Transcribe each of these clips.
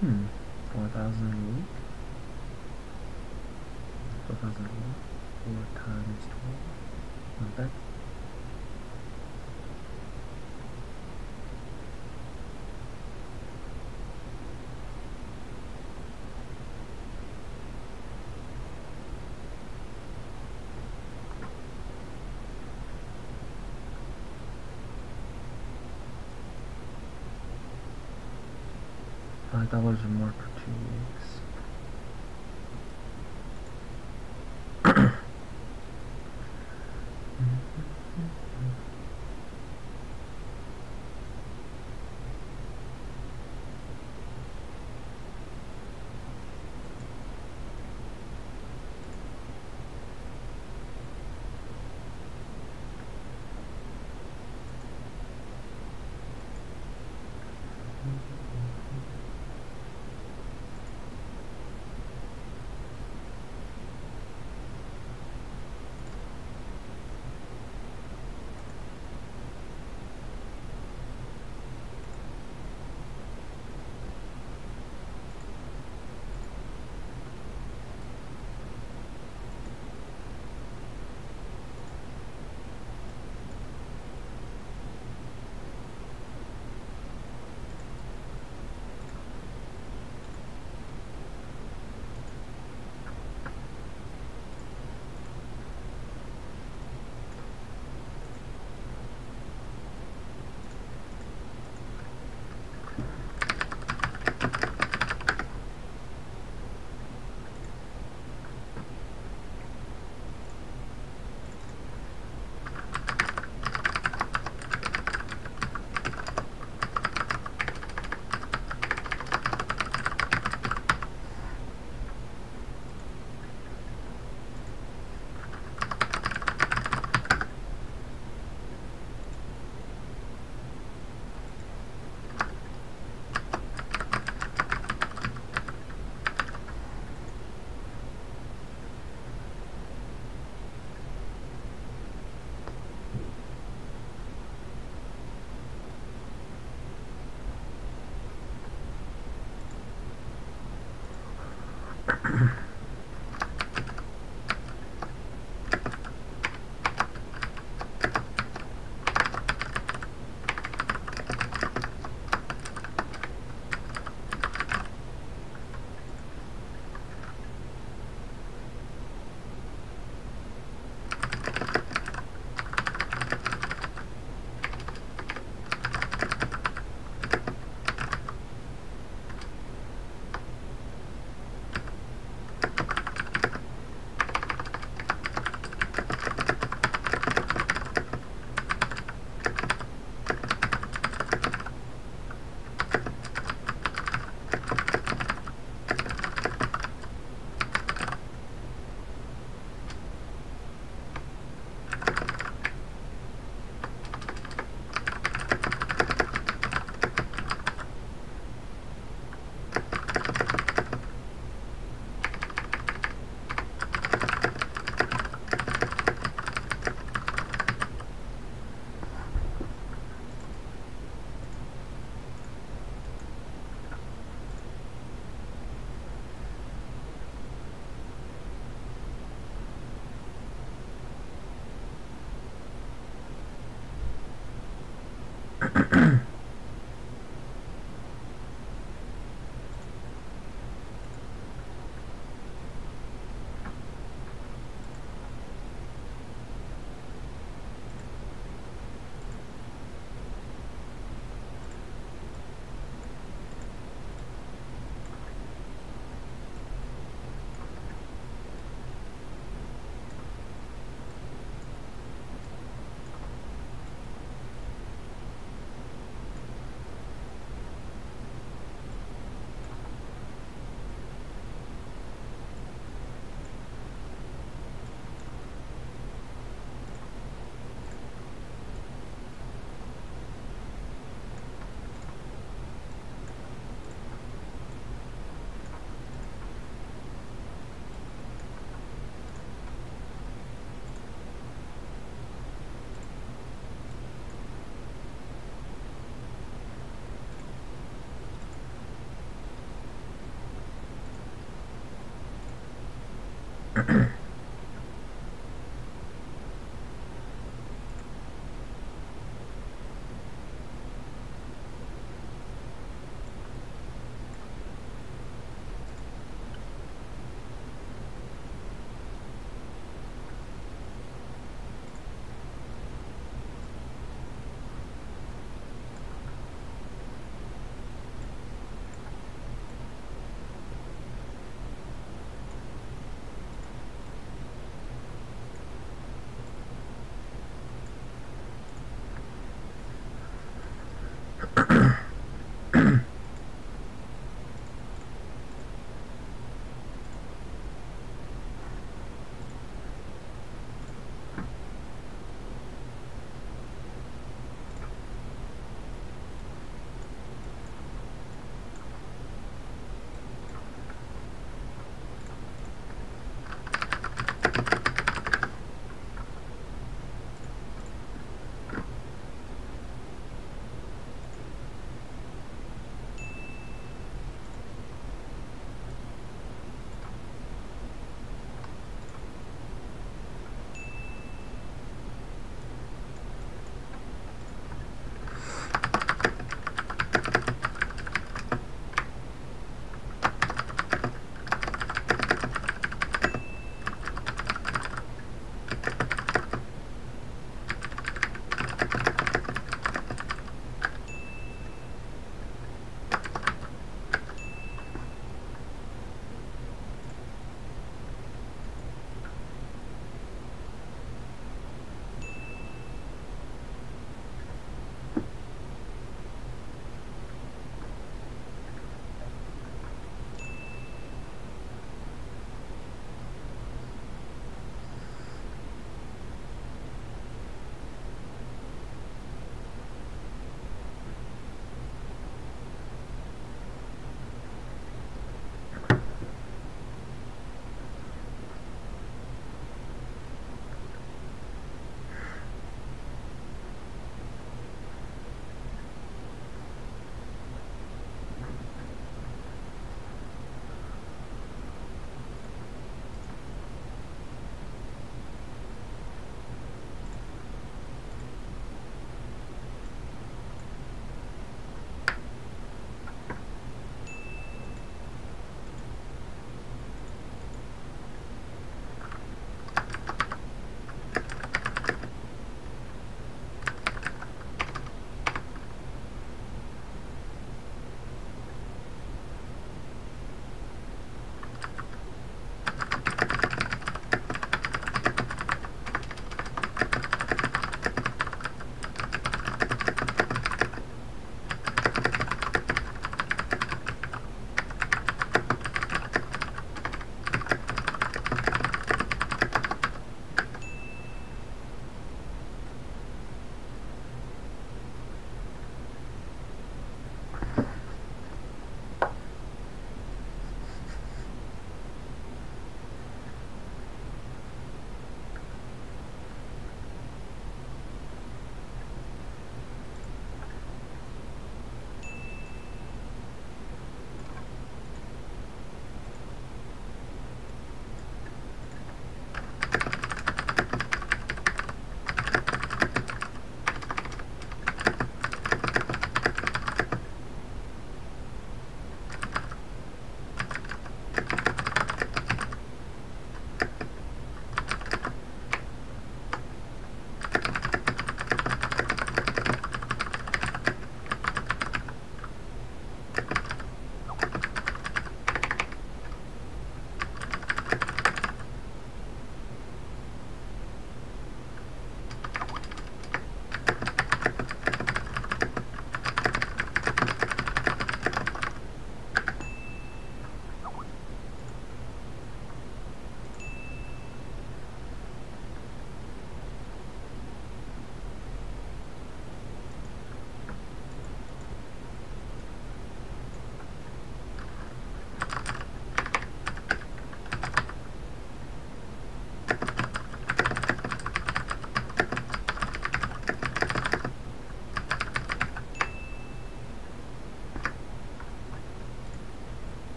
4,000 a week. 4,000 a week. 4 times 12. Not bad. $5 or more for 2 weeks.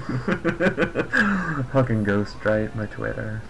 Fucking ghostwrite my Twitter.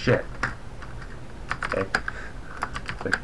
shit. Okay. Like,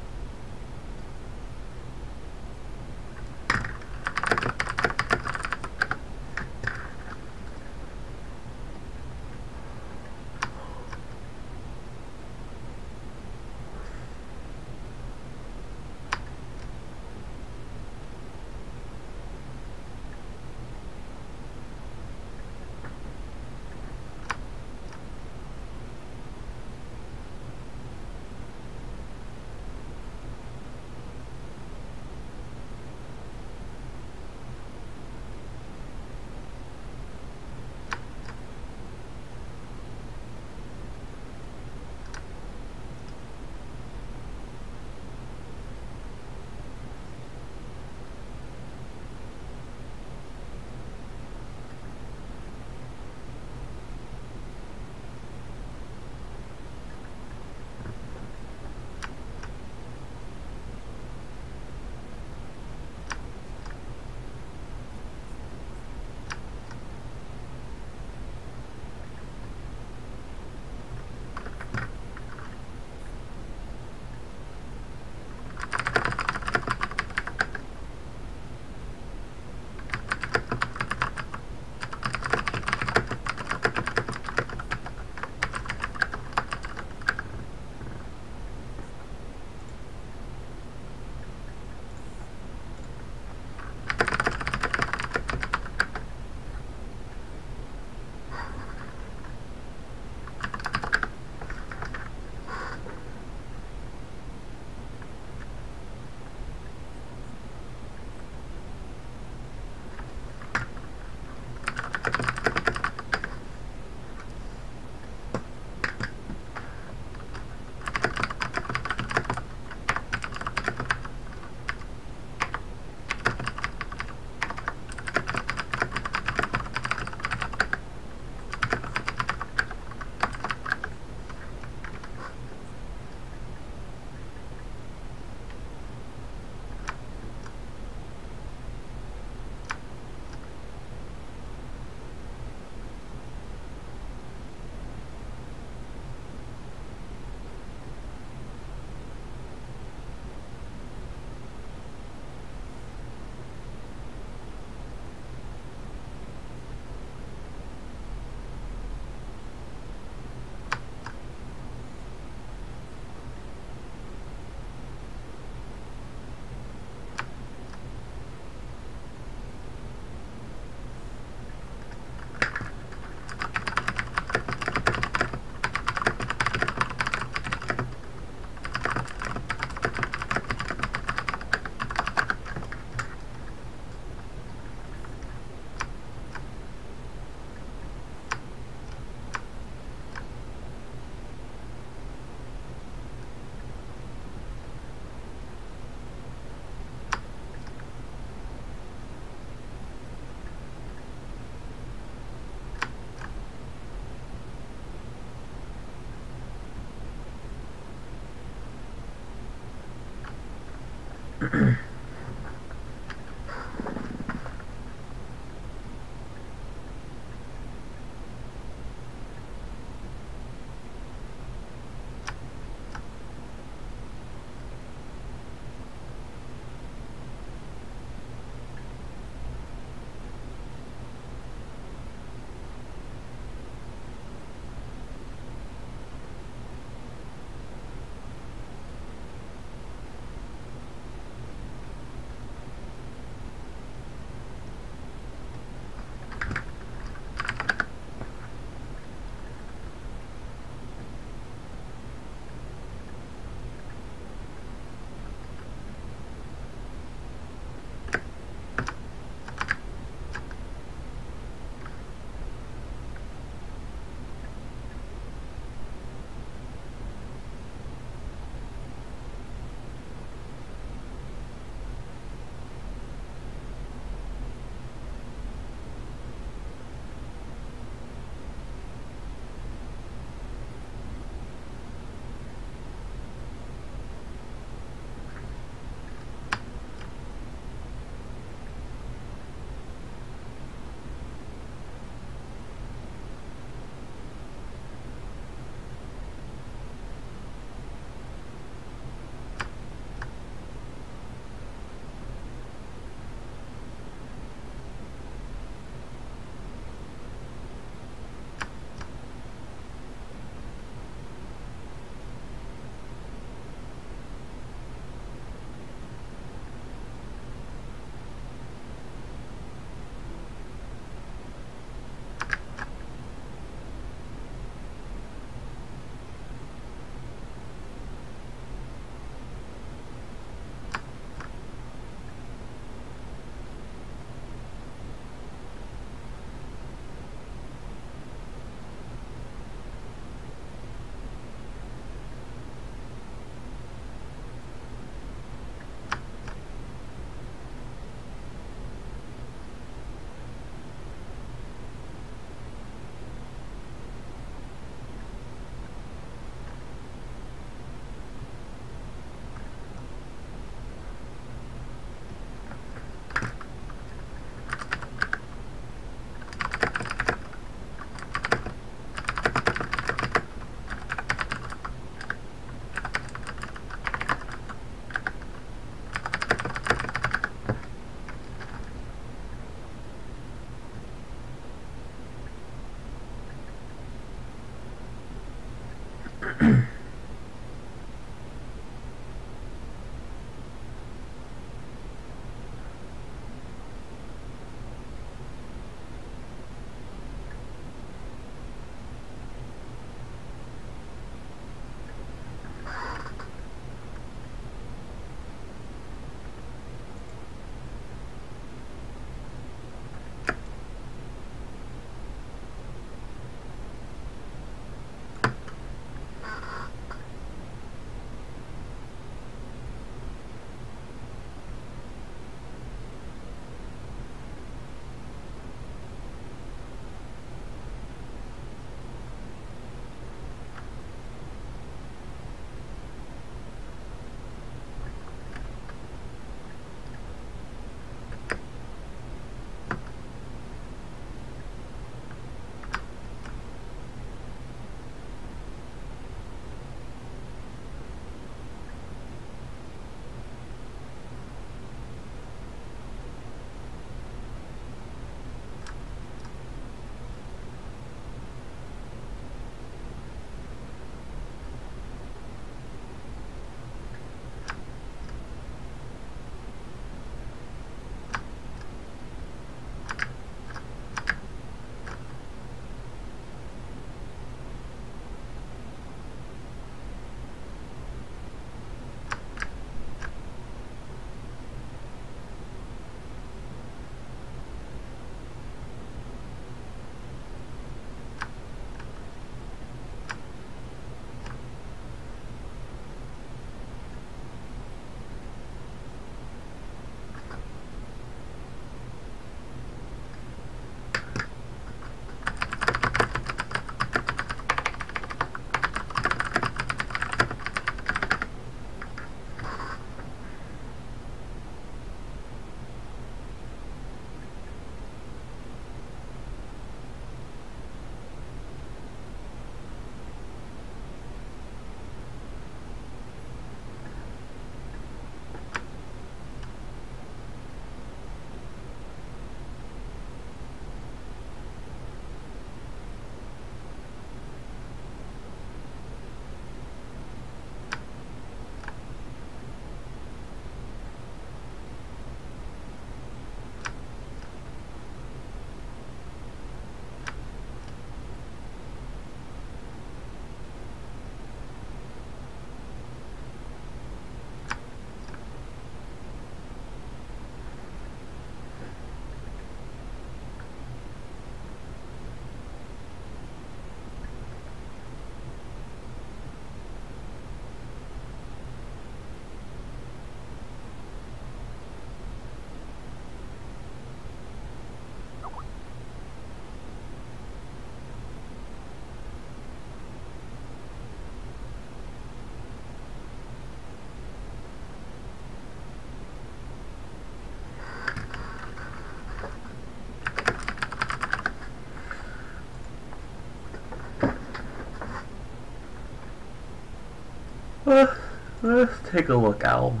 Let's take a look, Owl.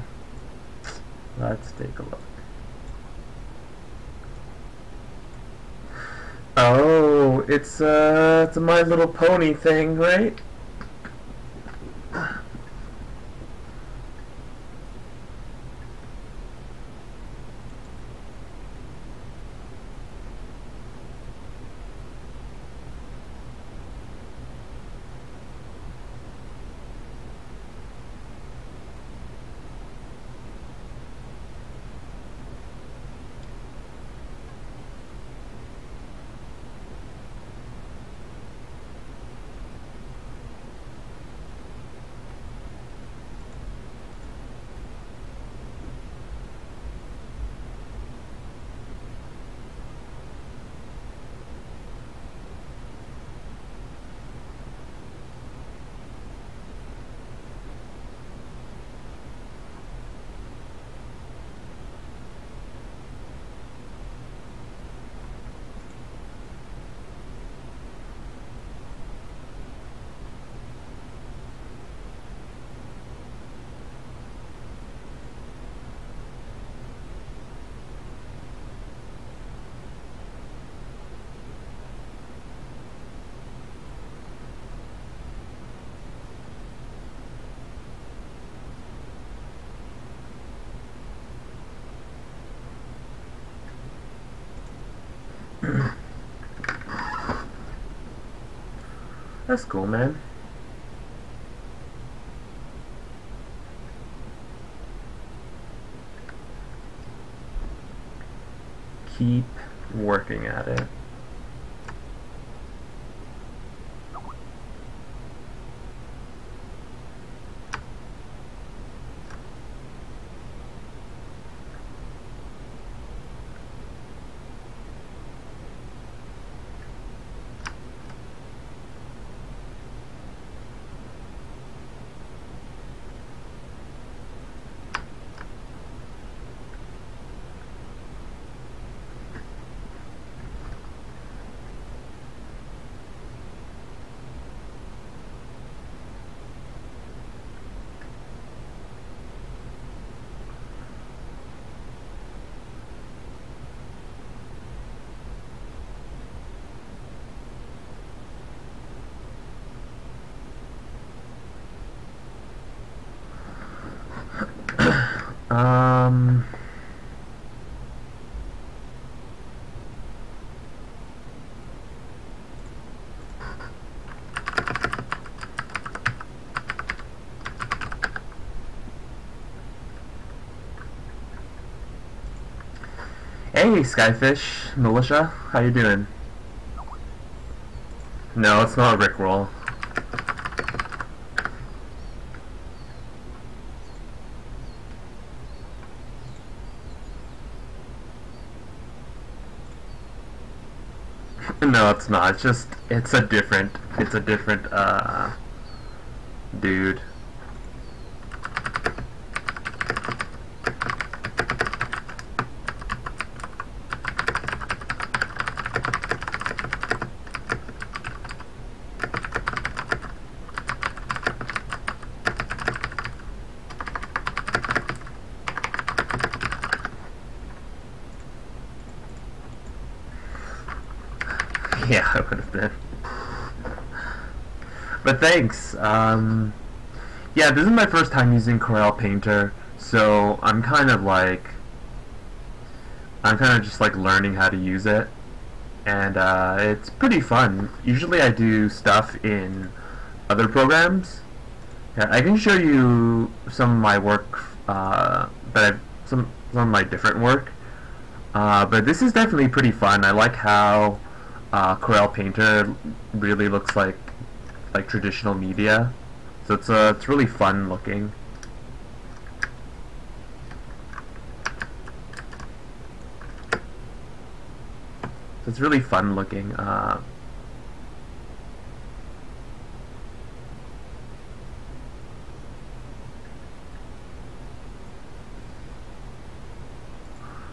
Let's take a look. Oh, it's a My Little Pony thing, right? That's cool, man. Keep working at it. Hey, Skyfish, Militia, how you doing? No, it's not a Rickroll. No, it's not. It's a different, dude. Yeah, I would have been. But thanks. Yeah, this is my first time using Corel Painter, so I'm kind of just like learning how to use it, and it's pretty fun. Usually I do stuff in other programs. Yeah, I can show you some of my work, some of my different work, but this is definitely pretty fun. I like how Corel Painter really looks like traditional media, so it's really fun looking. So it's really fun looking.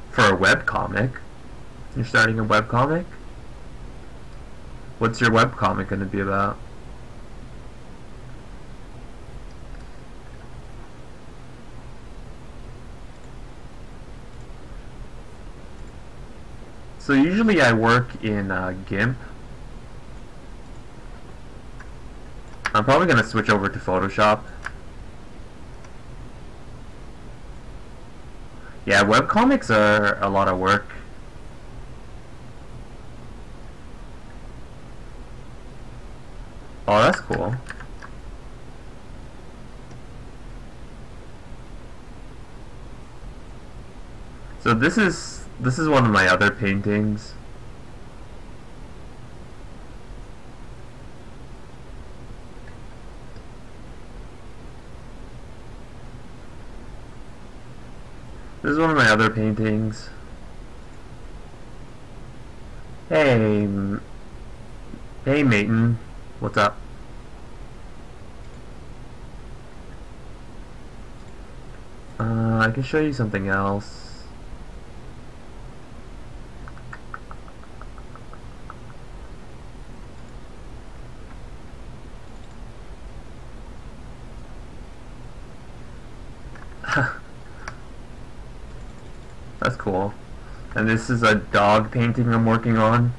For a webcomic, you're starting a webcomic? What's your webcomic going to be about? So usually I work in GIMP. I'm probably going to switch over to Photoshop. Yeah, webcomics are a lot of work. Oh, that's cool. So this is one of my other paintings. This is one of my other paintings. Hey, hey, Mayton, what's up? I can show you something else. That's cool. And this is a dog painting I'm working on.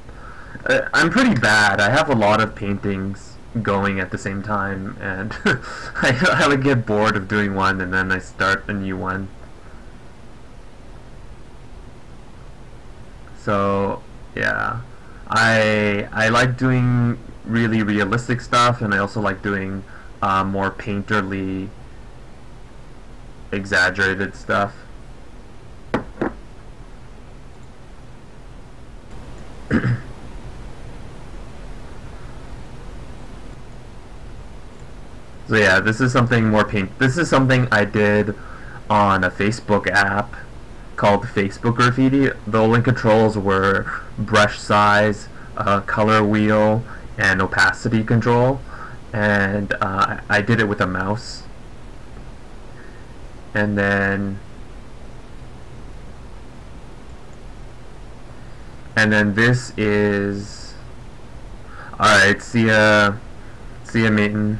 I'm pretty bad. I have a lot of paintings going at the same time, and I would get bored of doing one, and then I start a new one. So yeah, I like doing really realistic stuff, and I also like doing more painterly, exaggerated stuff. So yeah, this is something more this is something I did on a Facebook app called Facebook Graffiti. The only controls were brush size, color wheel, and opacity control, and I did it with a mouse. And then this is, alright, see ya Mayton.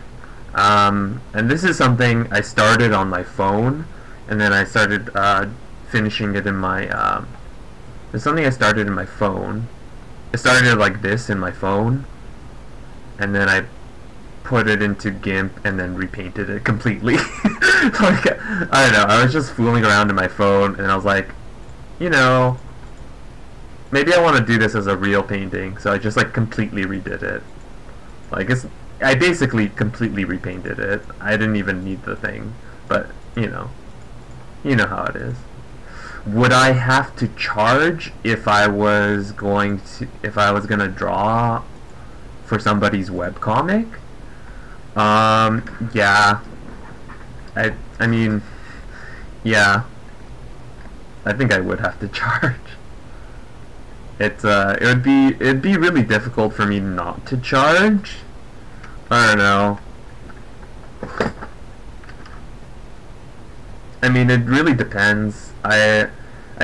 And this is something I started on my phone, and then I started finishing it in my it's something I started in my phone. I started like this in my phone, and then I put it into GIMP and then repainted it completely. Like, I don't know, I was just fooling around in my phone, and I was like, you know, maybe I want to do this as a real painting, so I just like completely redid it. Like, I basically completely repainted it. I didn't even need the thing, but you know how it is. Would I have to charge if I was gonna draw for somebody's webcomic? Yeah. I mean, yeah. I think I would have to charge. It'd be really difficult for me not to charge. I don't know. I mean, it really depends. I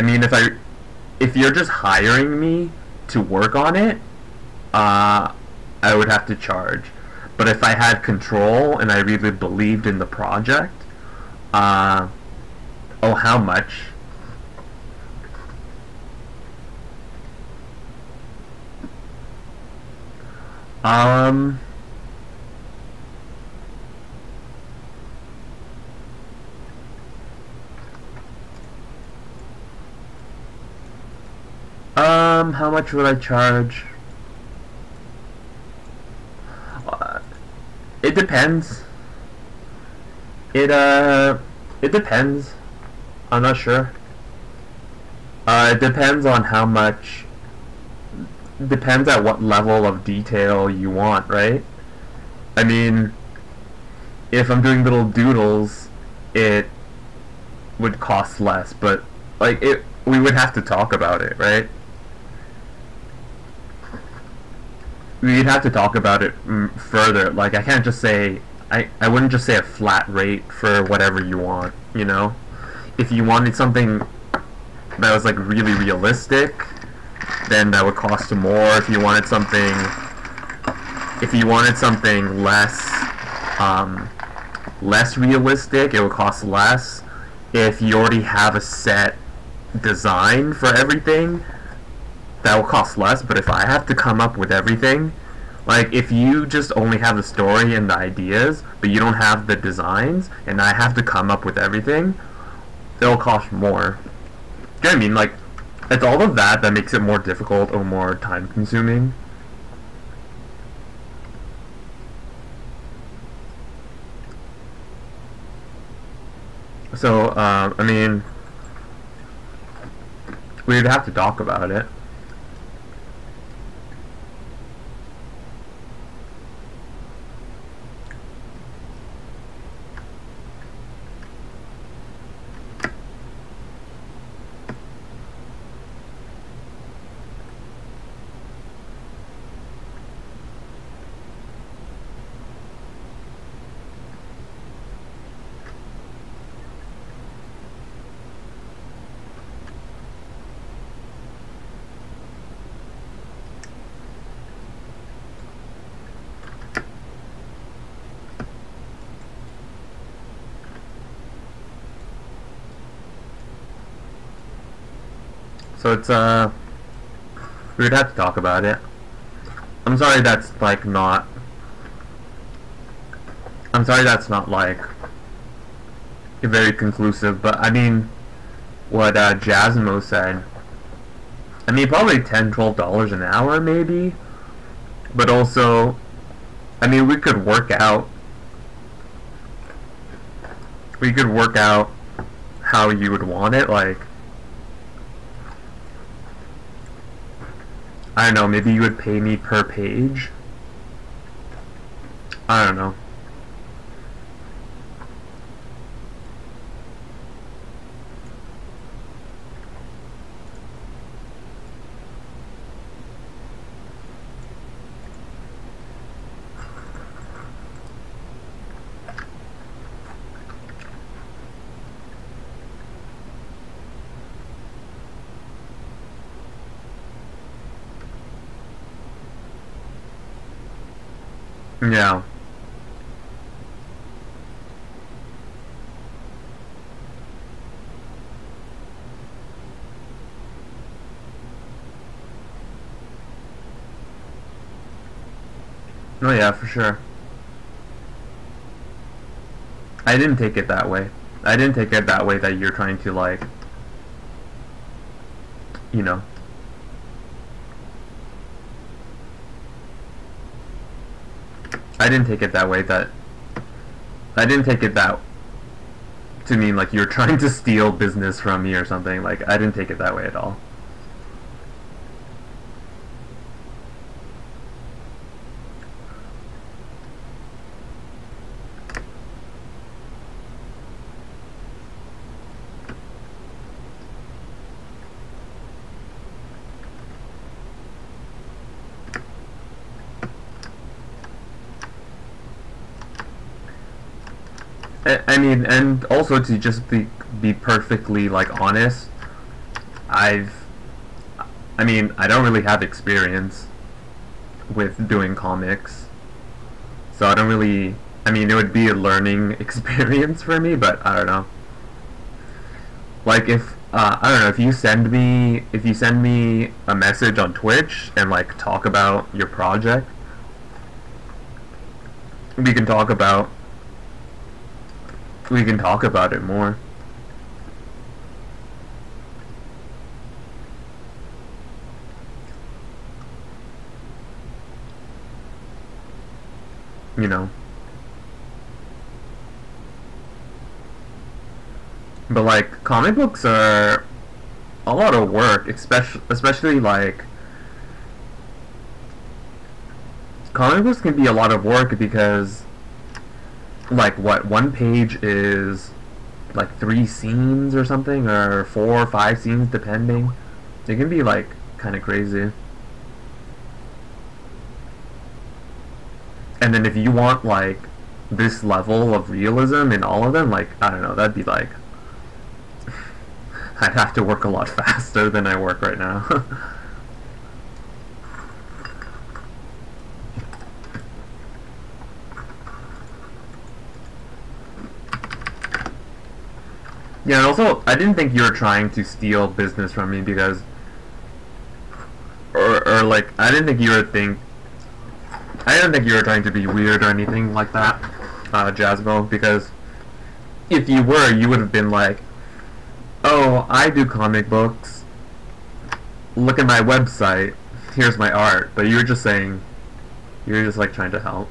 mean, if you're just hiring me to work on it, I would have to charge. But if I had control and I really believed in the project, oh, how much? How much would I charge? It depends. It depends. I'm not sure. It depends on how much. Depends at what level of detail you want, right? I mean, if I'm doing little doodles, it would cost less, but like we would have to talk about it, right? We'd have to talk about it further. Like, I can't just say, I wouldn't just say a flat rate for whatever you want, you know? If you wanted something that was like really realistic, then that would cost more. If you wanted something less realistic, it would cost less. If you already have a set design for everything, that will cost less, but if I have to come up with everything, like if you just only have the story and the ideas, but you don't have the designs, and I have to come up with everything, it'll cost more. Do you know what I mean? Like, it's all of that that makes it more difficult or more time consuming. So, I mean, we'd have to talk about it. So it's, we would have to talk about it. I'm sorry that's, like, not... I'm sorry that's not, like, very conclusive, but, I mean, what, Jasmo said, I mean, probably $10–12 an hour, maybe, but also, I mean, we could work out how you would want it, like, I don't know, maybe you would pay me per page. I don't know. Yeah. Oh yeah, for sure. I didn't take it that way. I didn't take it that way that you're trying to, like, you know. I didn't take it that way that... I didn't take it that to mean like you're trying to steal business from me or something. Like, I didn't take it that way at all. I mean, and also to just be perfectly, like, honest, I've, I mean, I don't really have experience with doing comics, so I don't really, I mean, it would be a learning experience for me, but I don't know. Like, if, I don't know, if you send me a message on Twitch and, like, talk about your project, we can talk about it more. You know. But, like, comic books are a lot of work, especially like, comic books can be a lot of work because, like, what, one page is like 3 scenes or something, or 4 or 5 scenes depending. It can be, like, kind of crazy. And then if you want, like, this level of realism in all of them, like, I don't know, that'd be like, I'd have to work a lot faster than I work right now. Yeah, and also, I didn't think you were trying to steal business from me because or like, I didn't think you were trying to be weird or anything like that, Jasmo, because if you were, you would have been like, oh, I do comic books, look at my website, here's my art, but you were just saying, you were just like trying to help.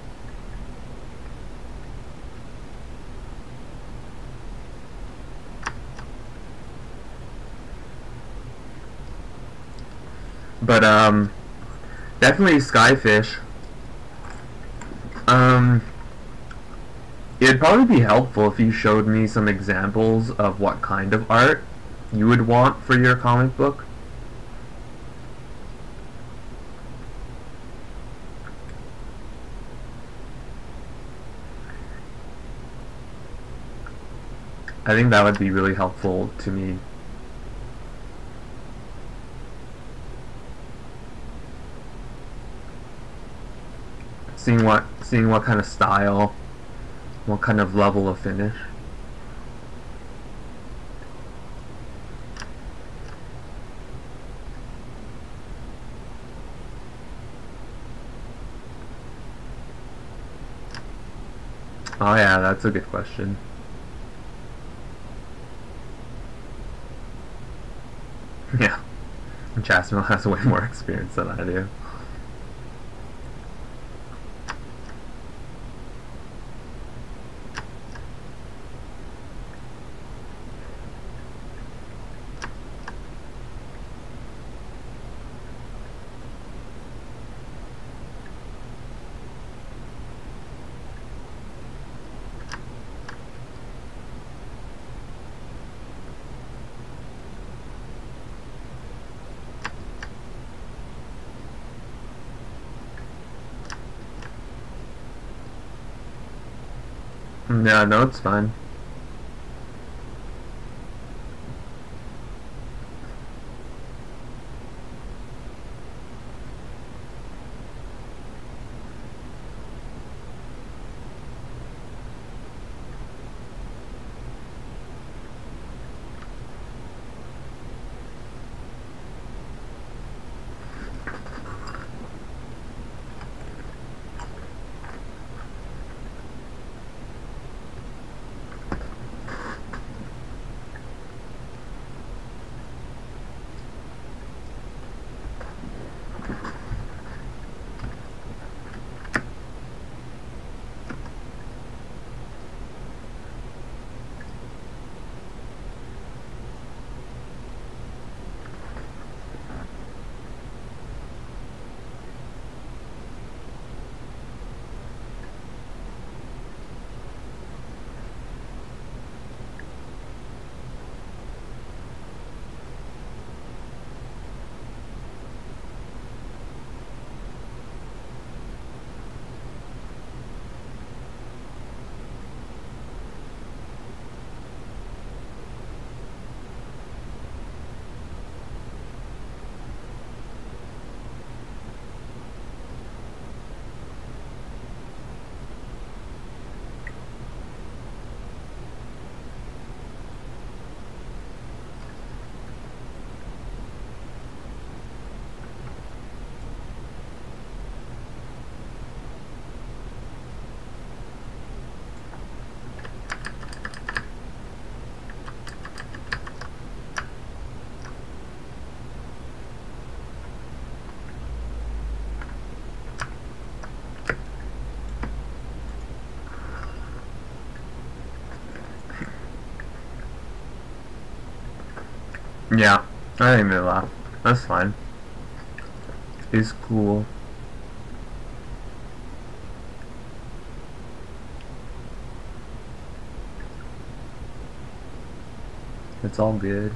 But, definitely Skyfish. It'd probably be helpful if you showed me some examples of what kind of art you would want for your comic book. I think that would be really helpful to me. Seeing what kind of style, what kind of level of finish. Oh yeah, that's a good question. Yeah, Jasmine has way more experience than I do. Yeah, no, it's fine. Yeah, I didn't even laugh. That's fine. It's cool. It's all good.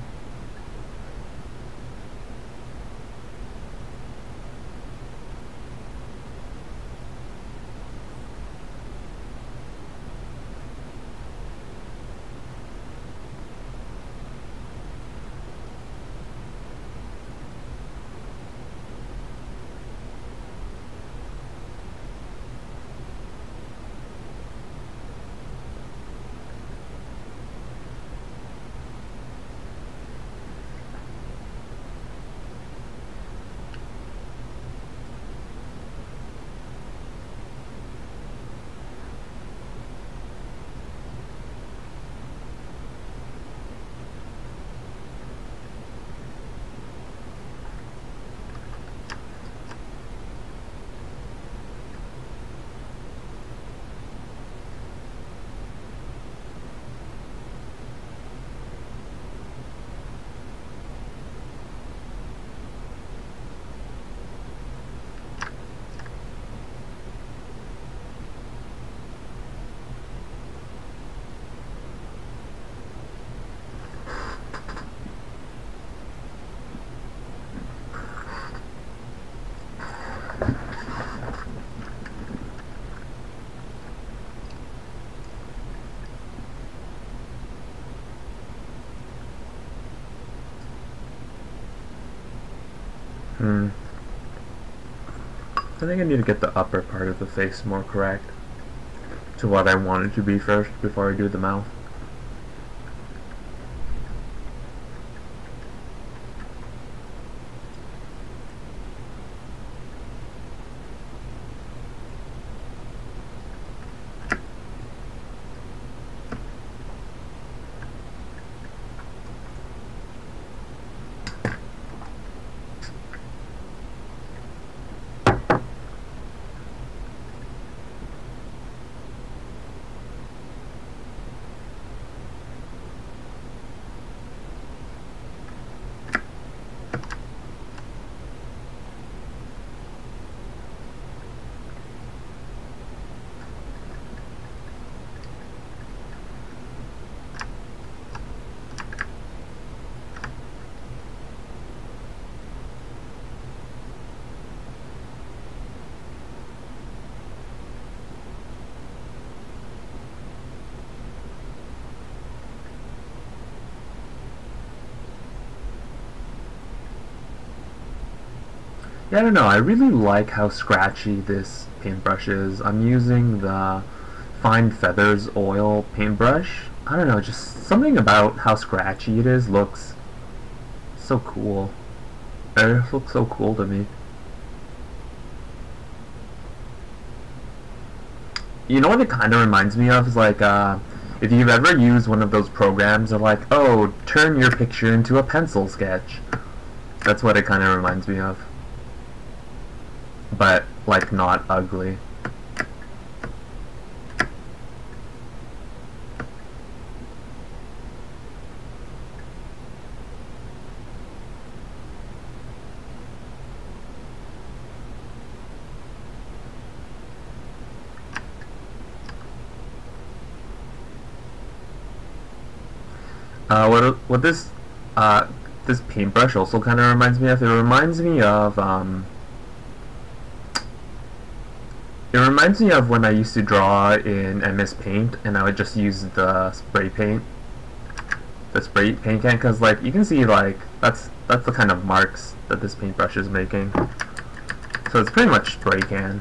I think I need to get the upper part of the face more correct to what I want it to be first before I do the mouth. Yeah, I don't know, I really like how scratchy this paintbrush is. I'm using the Fine Feathers oil paintbrush. I don't know, just something about how scratchy it is looks so cool. It looks so cool to me. You know what it kind of reminds me of is like, if you've ever used one of those programs that like, oh, turn your picture into a pencil sketch. That's what it kind of reminds me of. But, like, not ugly. What this paintbrush also kind of reminds me of, it reminds me of when I used to draw in MS Paint and I would just use the spray paint can, because like you can see like that's the kind of marks that this paintbrush is making. So it's pretty much spray can.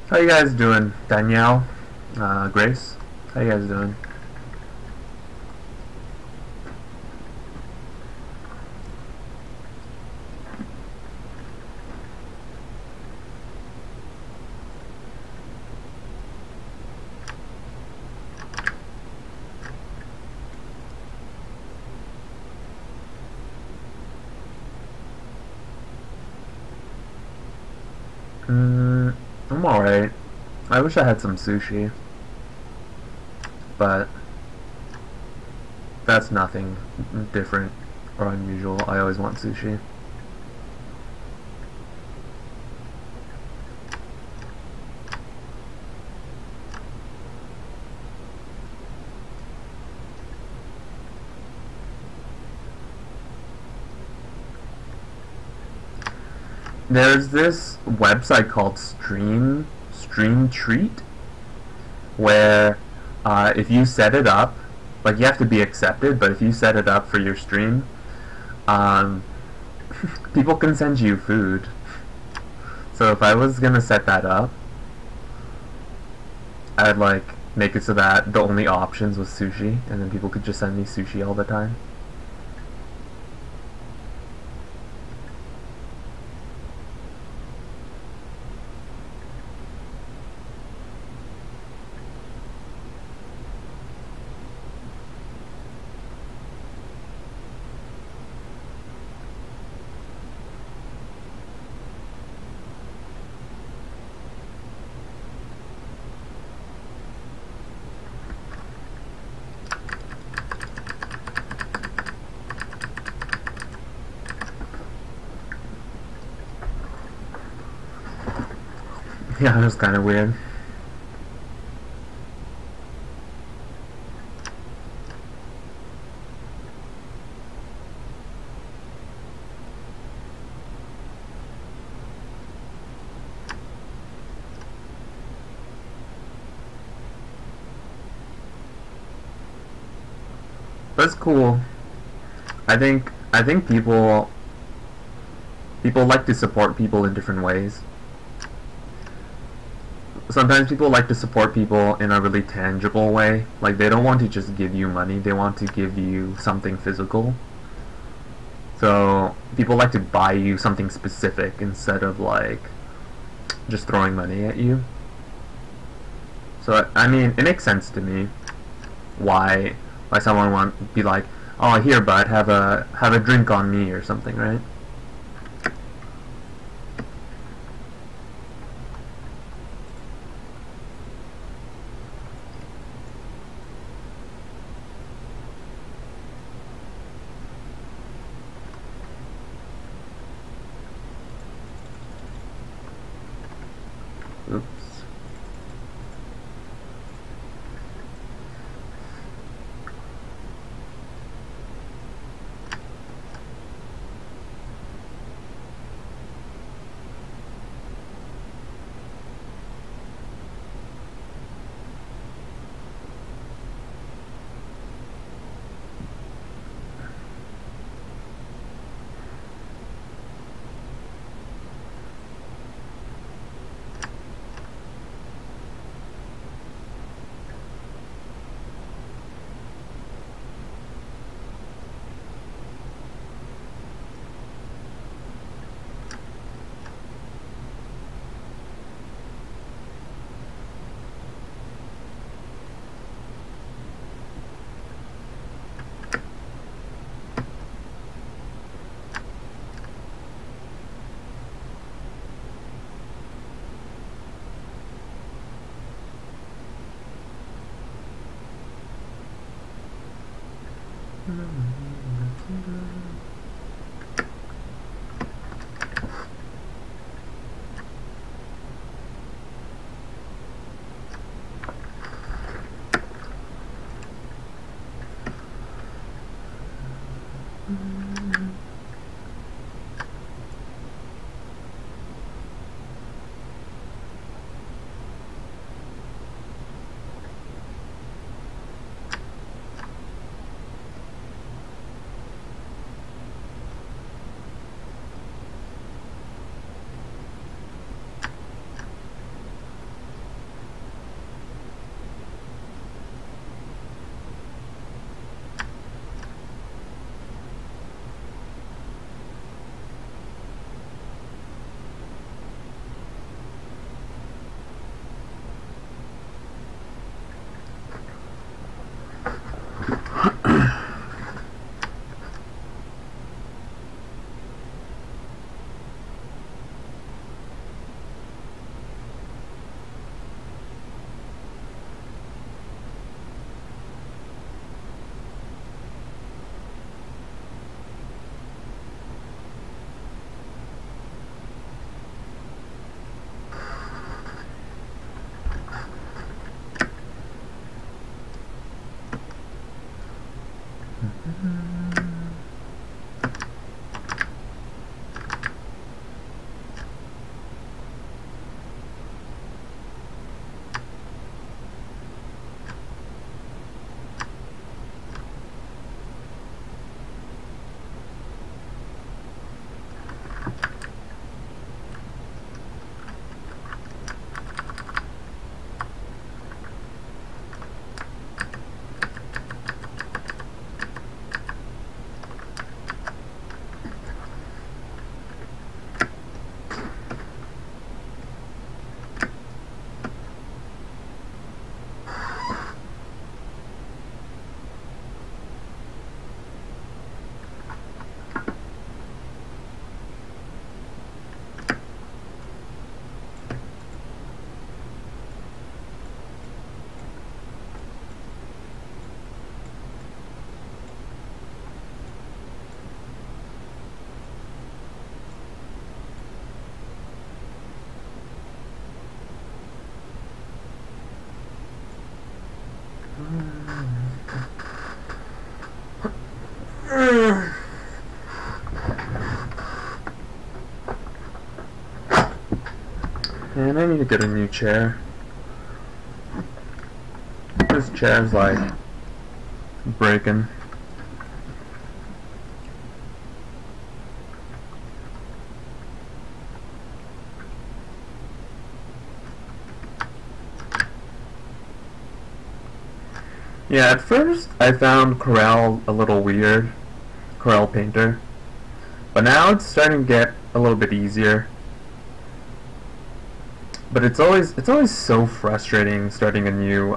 How you guys doing? Danielle? Grace? How you guys doing? I'm alright. I wish I had some sushi. but that's nothing different or unusual. I always want sushi. There's this website called Stream Treat, where if you set it up, like you have to be accepted, but if you set it up for your stream, um, people can send you food. So if I was gonna set that up, I'd like make it so that the only options was sushi, and then people could just send me sushi all the time. Yeah, it was kind of weird. That's cool. I think people like to support people in different ways. Sometimes people like to support people in a really tangible way. Like they don't want to just give you money, they want to give you something physical. So people like to buy you something specific instead of like just throwing money at you. So I mean, it makes sense to me why someone want be like, "Oh, here, bud, have a drink on me" or something, right? Oops. And I need to get a new chair. This chair's like breaking. Yeah, at first I found Corel a little weird, Corel Painter, but now it's starting to get a little bit easier. But it's always so frustrating starting a new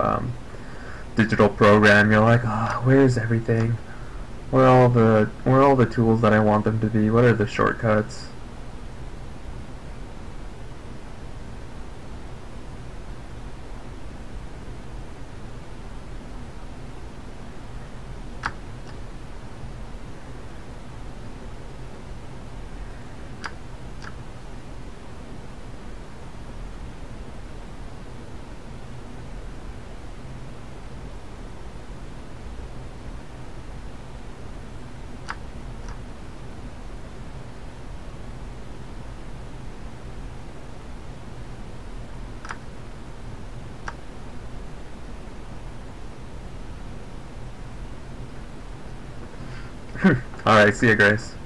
digital program. You're like, oh, where's everything? Where are all the tools that I want them to be? What are the shortcuts? Alright, see ya, Grace.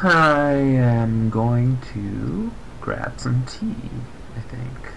I am going to grab some tea, I think.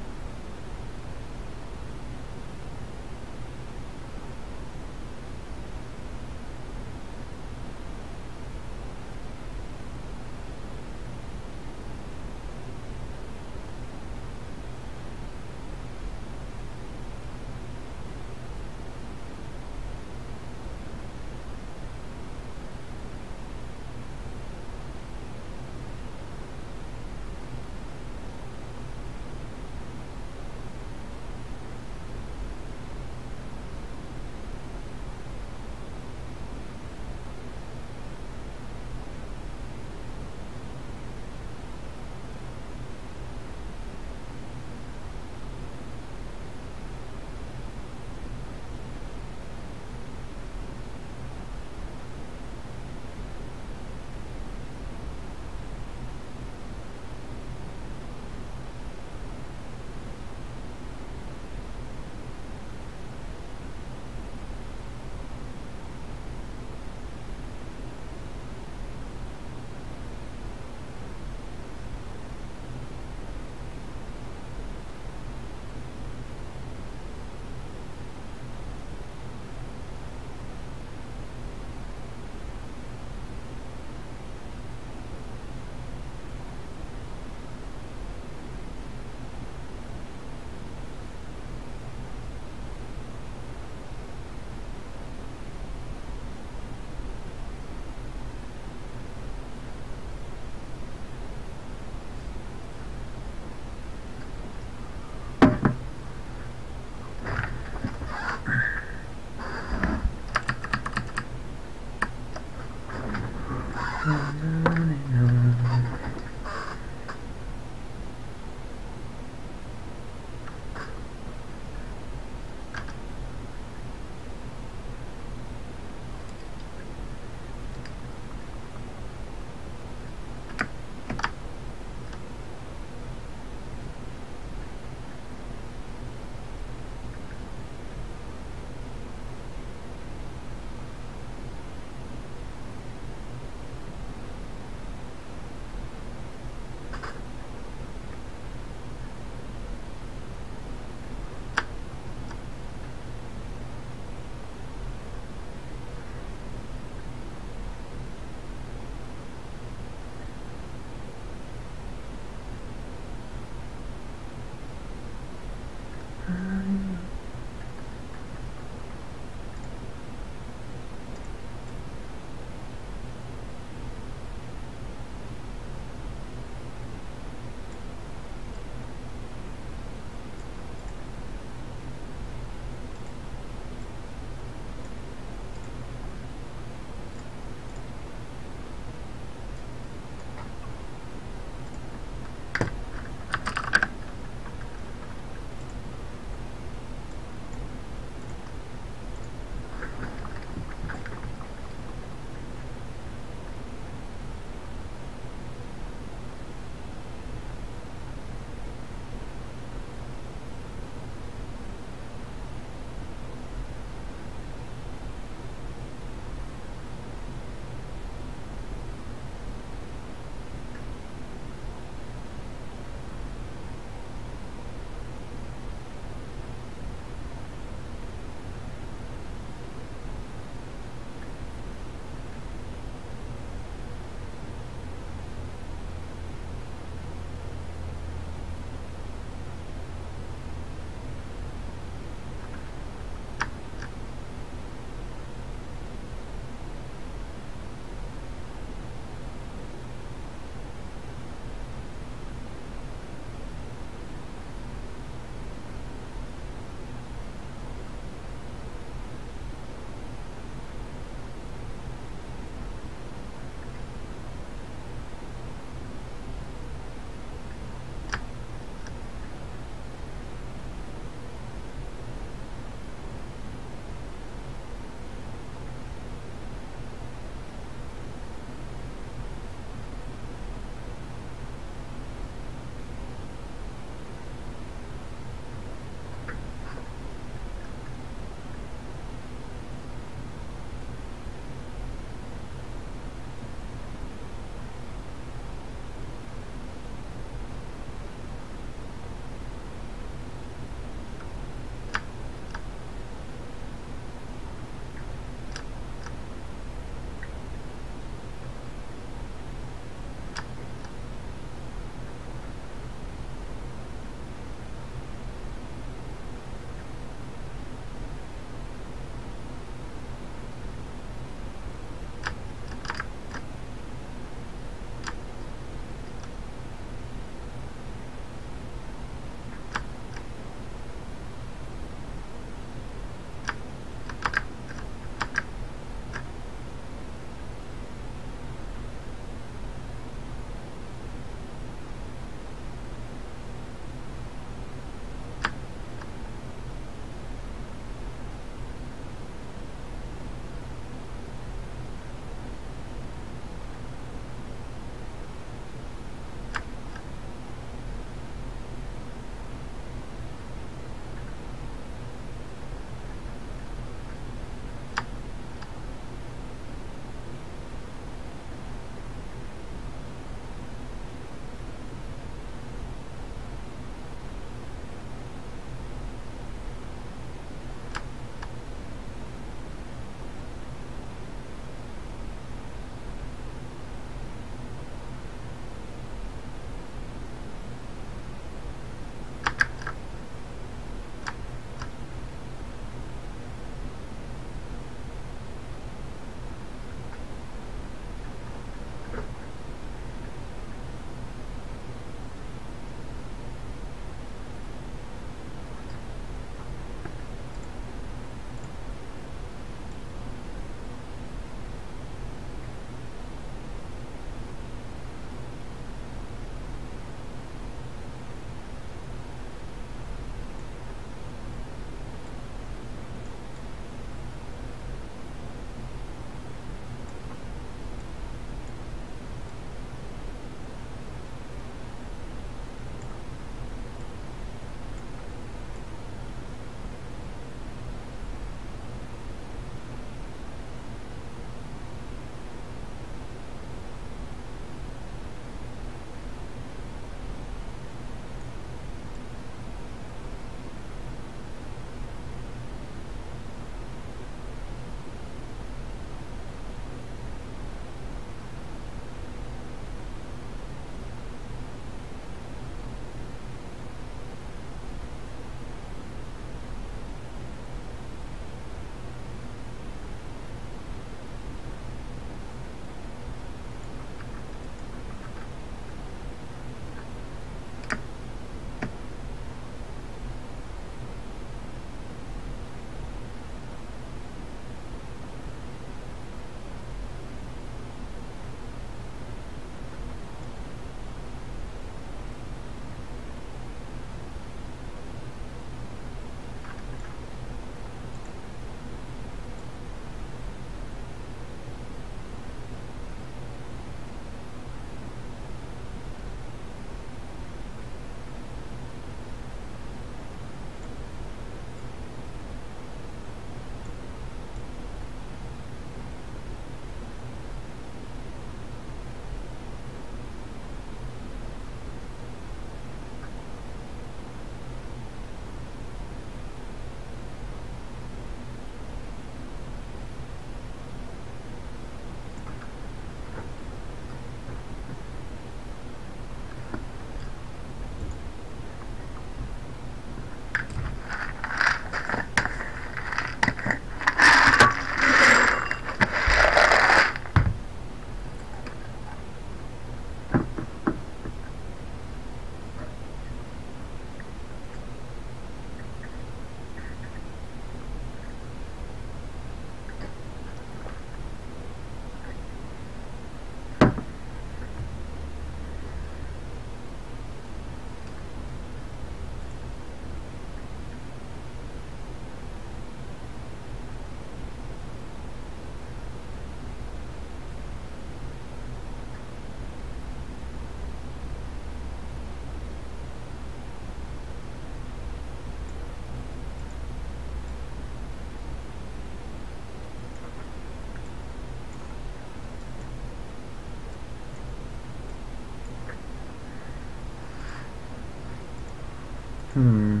Hmm.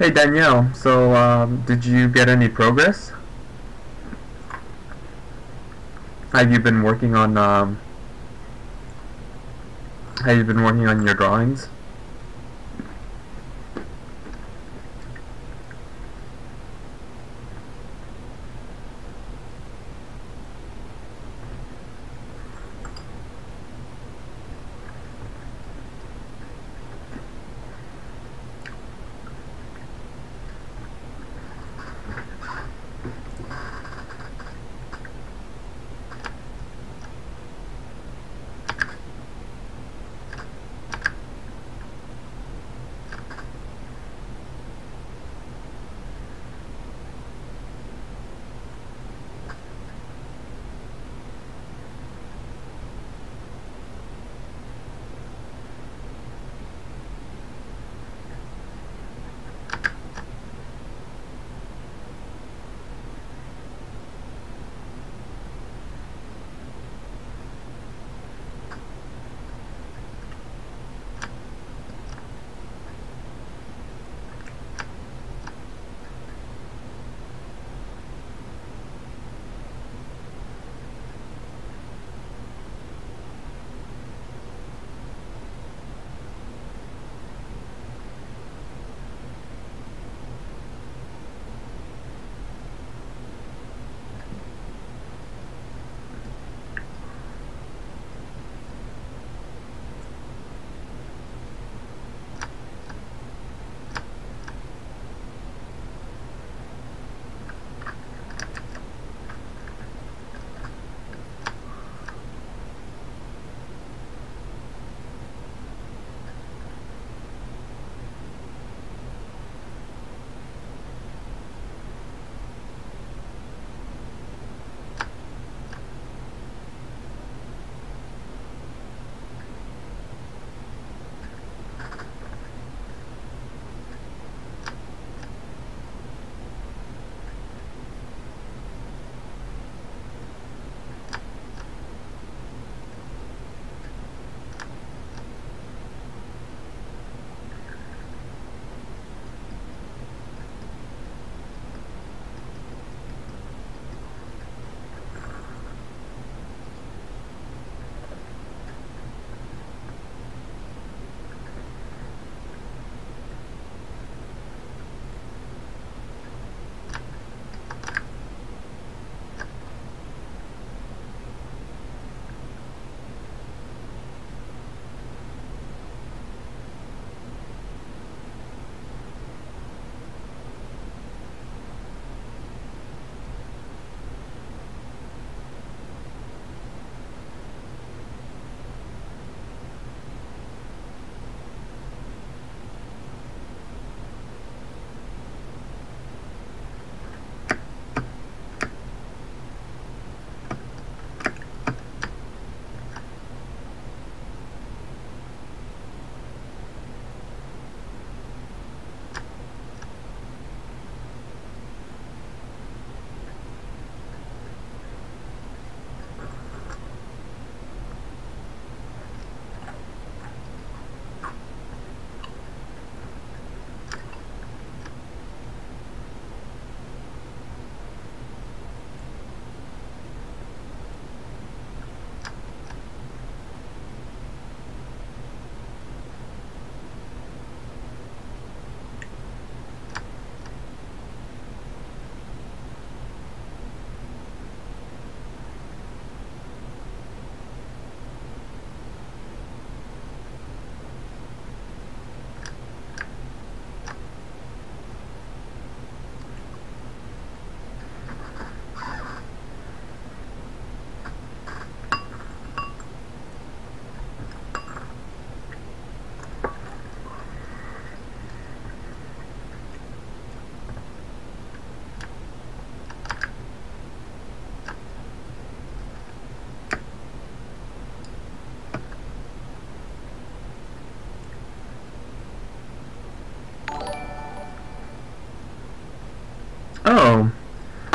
Hey Danielle, so did you get any progress? Have you been working on have you been working on your drawings?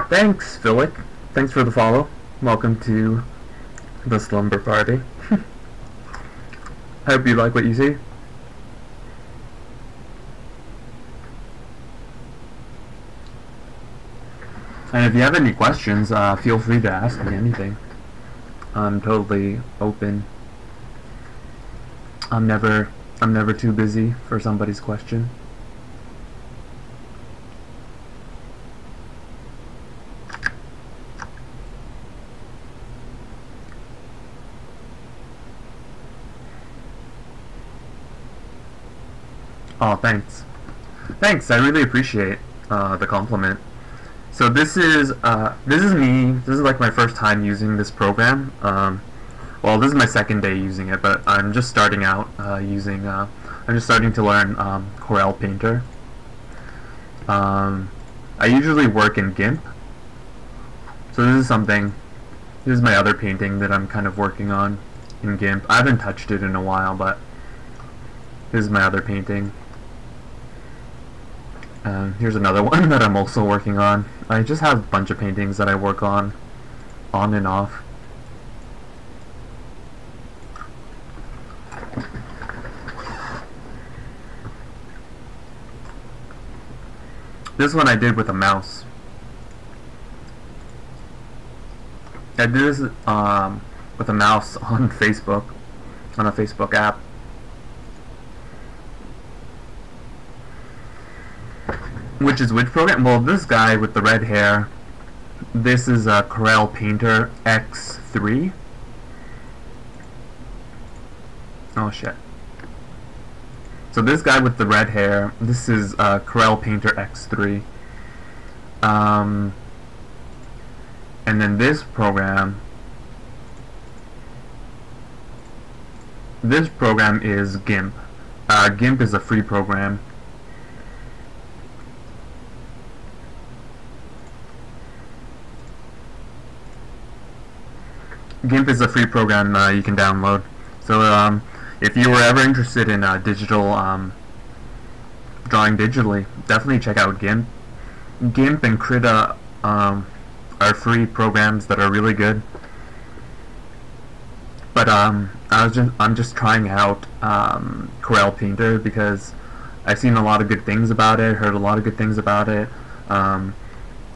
Thanks, Philip. Thanks for the follow. Welcome to the slumber party. I hope you like what you see. And if you have any questions, feel free to ask me anything. I'm totally open. I'm never too busy for somebody's question. Oh, thanks. Thanks, I really appreciate the compliment. So this is me. This is like my first time using this program. Well, this is my second day using it, but I'm just starting out using. I'm just starting to learn Corel Painter. I usually work in GIMP. So this is something. This is my other painting that I'm kind of working on in GIMP. I haven't touched it in a while, but this is my other painting. Here's another one that I'm also working on. I just have a bunch of paintings that I work on and off. This one I did with a mouse. I did this with a mouse on Facebook, on a Facebook app. Which is which program? Well, this guy with the red hair, this is a Corel Painter X3. Oh shit. So this guy with the red hair, this is Corel Painter X3. And then this program is GIMP. GIMP is a free program. GIMP is a free program you can download. So if you were ever interested in digital drawing digitally, definitely check out GIMP. GIMP and Krita are free programs that are really good. But I'm just trying out Corel Painter because I've seen a lot of good things about it, heard a lot of good things about it.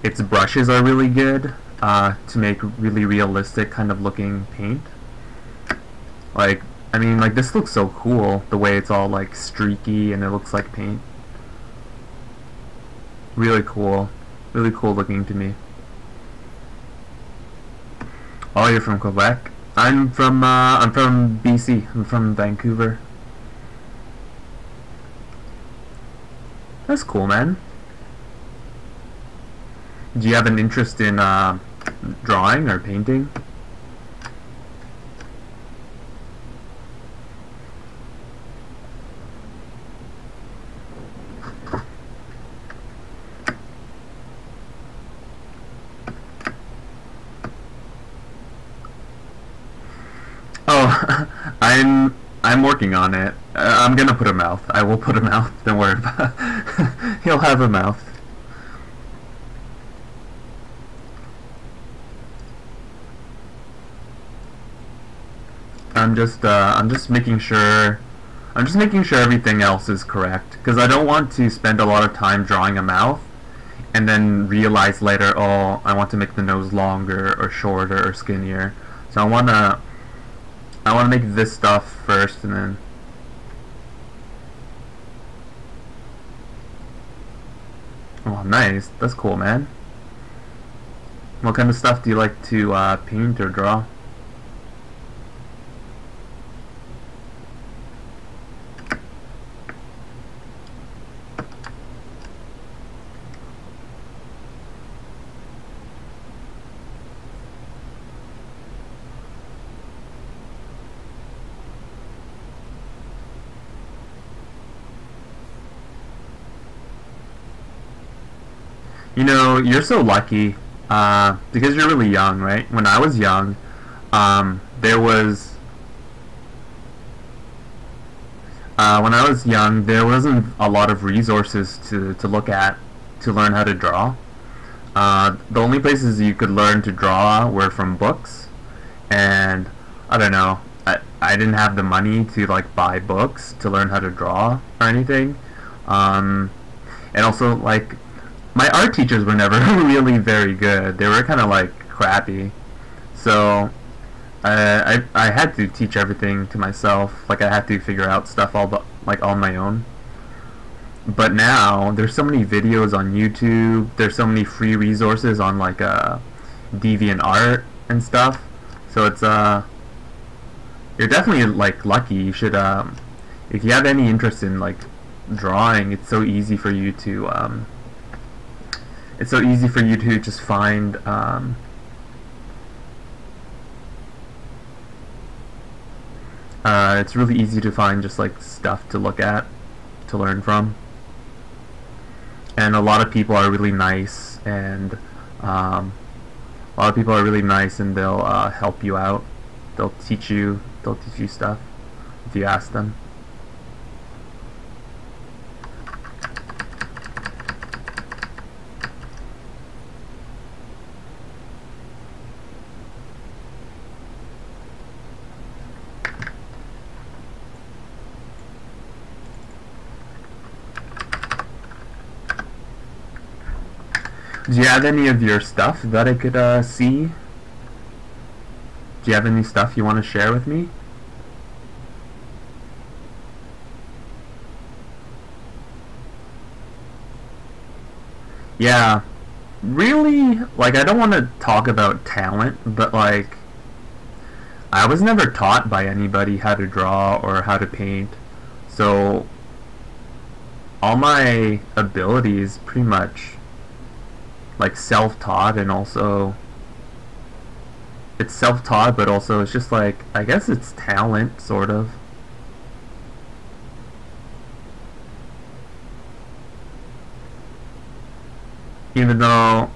Its brushes are really good. To make really realistic kind of looking paint. Like, I mean, like, this looks so cool, the way it's all like streaky and it looks like paint. Really cool looking to me. Oh, you're from Quebec? I'm from BC. I'm from Vancouver. That's cool, man. Do you have an interest in drawing or painting? Oh, I'm working on it. I'm gonna put a mouth. I will put a mouth. Don't worry about it. He'll have a mouth. I'm just making sure everything else is correct, because I don't want to spend a lot of time drawing a mouth and then realize later, oh, I want to make the nose longer or shorter or skinnier. So I wanna make this stuff first and then. Oh, nice. That's cool, man. What kind of stuff do you like to paint or draw? You know, you're so lucky because you're really young, right? When I was young, there wasn't a lot of resources to look at to learn how to draw. The only places you could learn to draw were from books, and I don't know. I didn't have the money to like buy books to learn how to draw or anything. Um, and also like my art teachers were never really very good. They were kind of like crappy. So I had to teach everything to myself. Like I had to figure out stuff like on my own. But now there's so many videos on YouTube. There's so many free resources on like DeviantArt and stuff. So it's you're definitely like lucky. You should if you have any interest in like drawing, it's so easy for you to just find it's really easy to find just like stuff to look at, to learn from. And a lot of people are really nice, and they'll help you out. They'll teach you stuff if you ask them. Do you have any of your stuff that I could see? Do you have any stuff you want to share with me? Yeah, really, like I don't want to talk about talent, but like I was never taught by anybody how to draw or how to paint. So all my abilities pretty much like self-taught, and also it's self-taught, but also it's just like I guess it's talent sort of. Even though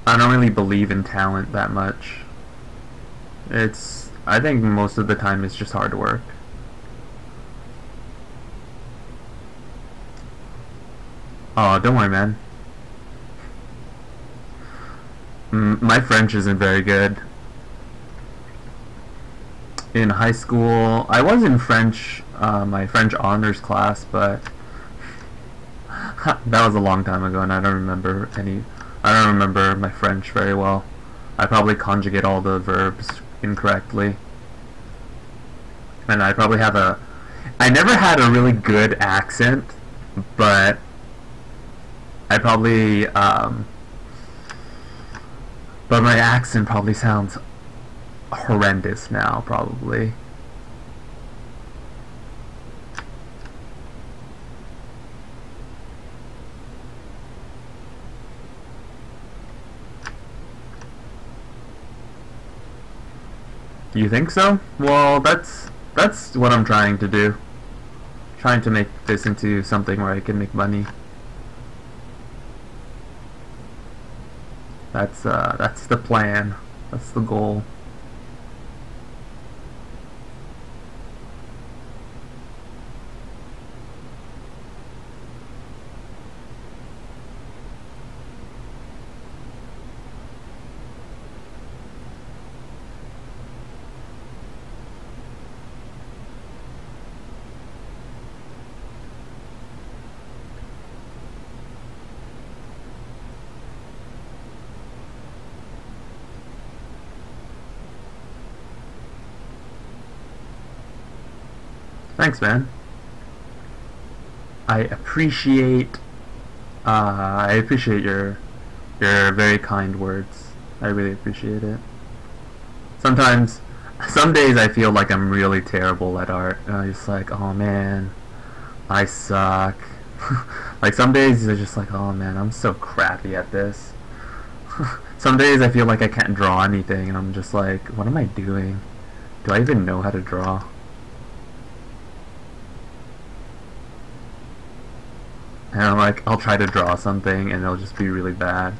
I don't really believe in talent that much. I think most of the time it's just hard work. Oh, don't worry, man. My French isn't very good. In high school, I was in French, my French honors class, but that was a long time ago, and I don't remember my French very well. I probably conjugate all the verbs incorrectly, and I never had a really good accent, but but my accent probably sounds horrendous now, probably. You think so? Well, that's what I'm trying to do. Trying to make this into something where I can make money. That's the plan. That's the goal. Thanks, man. I appreciate your very kind words. I really appreciate it. Sometimes, some days I feel like I'm really terrible at art. And I'm just like, oh man, I suck. Like some days it's just like, oh man, I'm so crappy at this. Some days I feel like I can't draw anything, and I'm just like, what am I doing? Do I even know how to draw? And I'm like, I'll try to draw something and it'll just be really bad.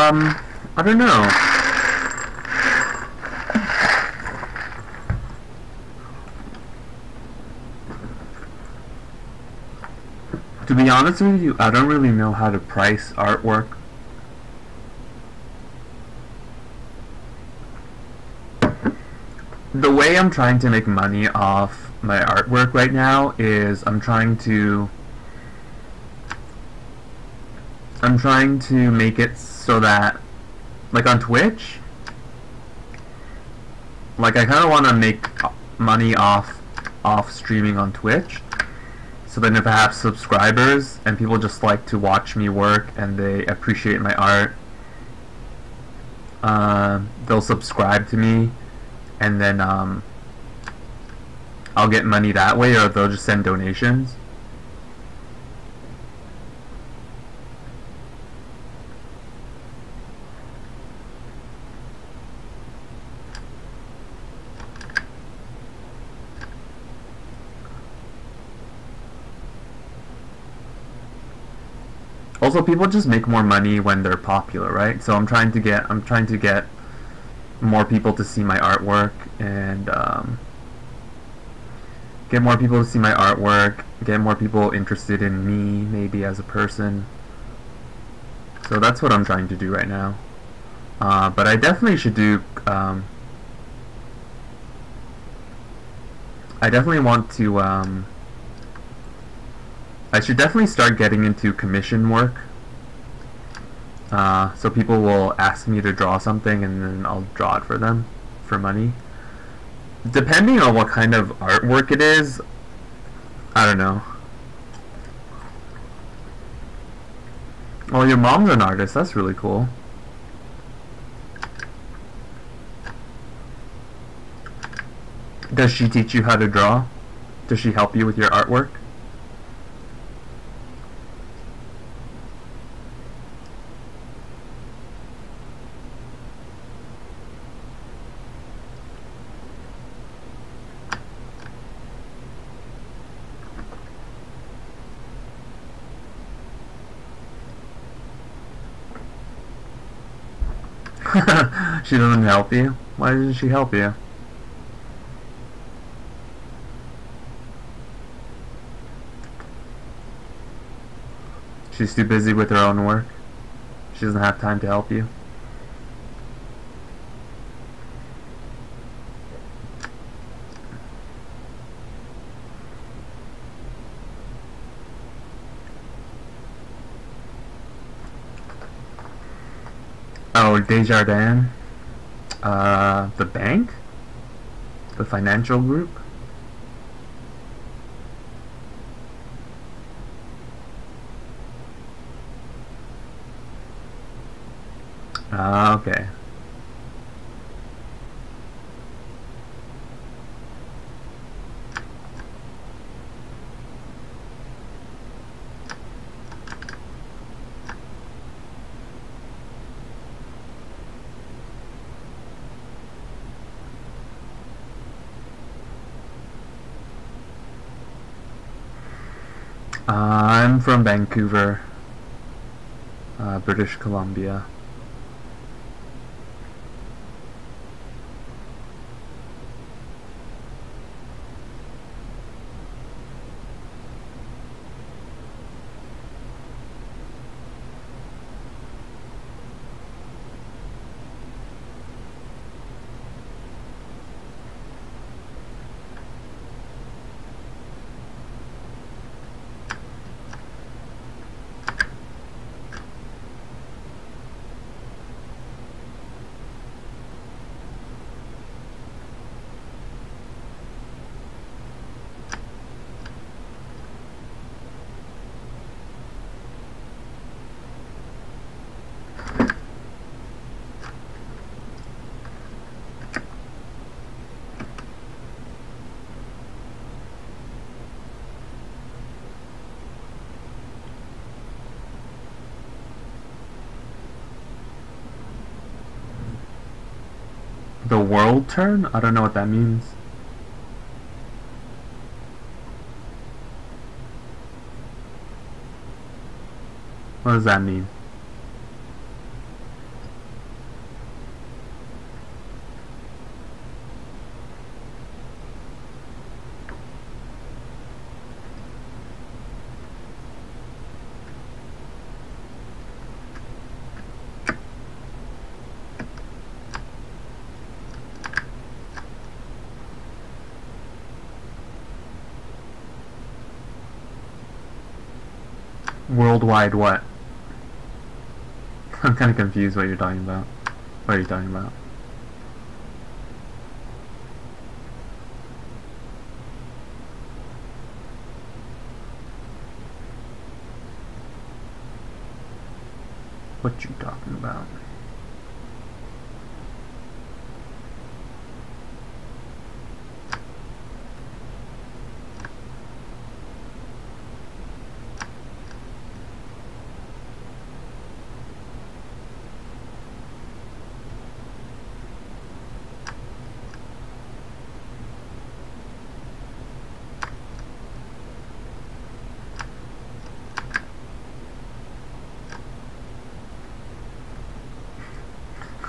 I don't know. To be honest with you, I don't really know how to price artwork. The way I'm trying to make money off my artwork right now is I'm trying to make it so that, like on Twitch, like I kind of want to make money off streaming on Twitch. So then if I have subscribers and people just like to watch me work and they appreciate my art, they'll subscribe to me, and then I'll get money that way, or they'll just send donations. Also, people just make more money when they're popular, right? So I'm trying to get more people to see my artwork, and get more people to see my artwork, get more people interested in me, maybe as a person. So that's what I'm trying to do right now. But I definitely should do. I definitely want to. I should definitely start getting into commission work. So people will ask me to draw something, and then I'll draw it for them for money. Depending on what kind of artwork it is, I don't know. Oh, your mom's an artist. That's really cool. Does she teach you how to draw? Does she help you with your artwork? She doesn't help you? Why doesn't she help you? She's too busy with her own work. She doesn't have time to help you. Oh, Desjardins? The bank? The financial group? Okay. I'm from Vancouver, British Columbia. The world turn? I don't know what that means. What does that mean? Worldwide what? I'm kind of confused what you're talking about. What are you talking about? What you talking about?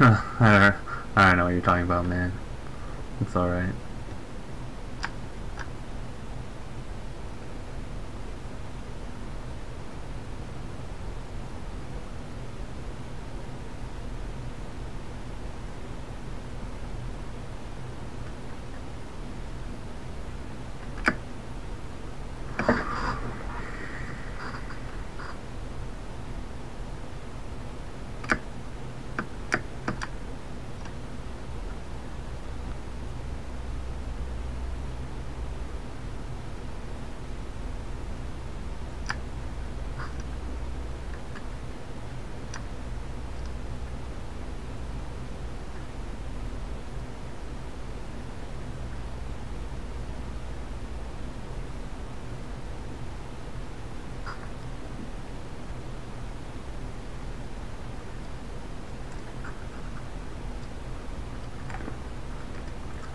I don't know what you're talking about, man. It's alright.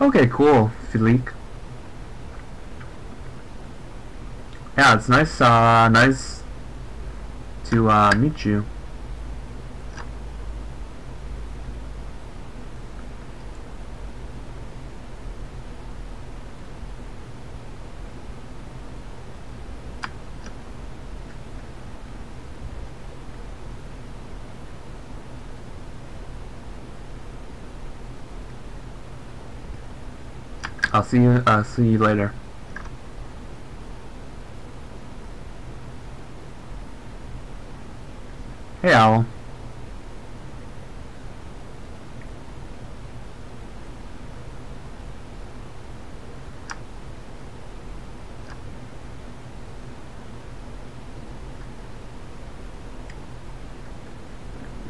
Okay, cool, Philippe. Yeah, it's nice to meet you. I'll see you later. Hey, Owl.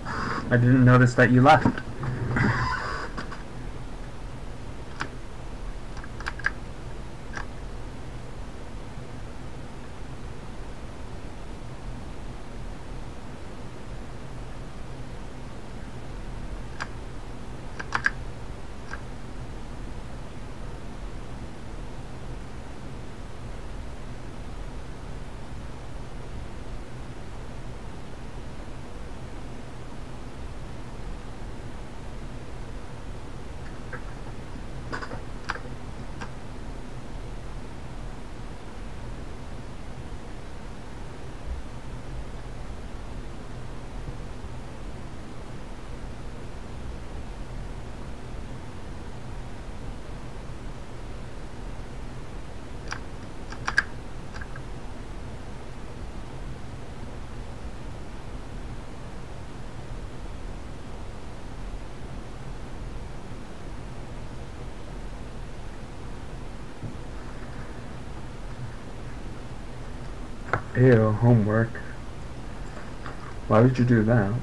I didn't notice that you left. Ew, homework. Why would you do that?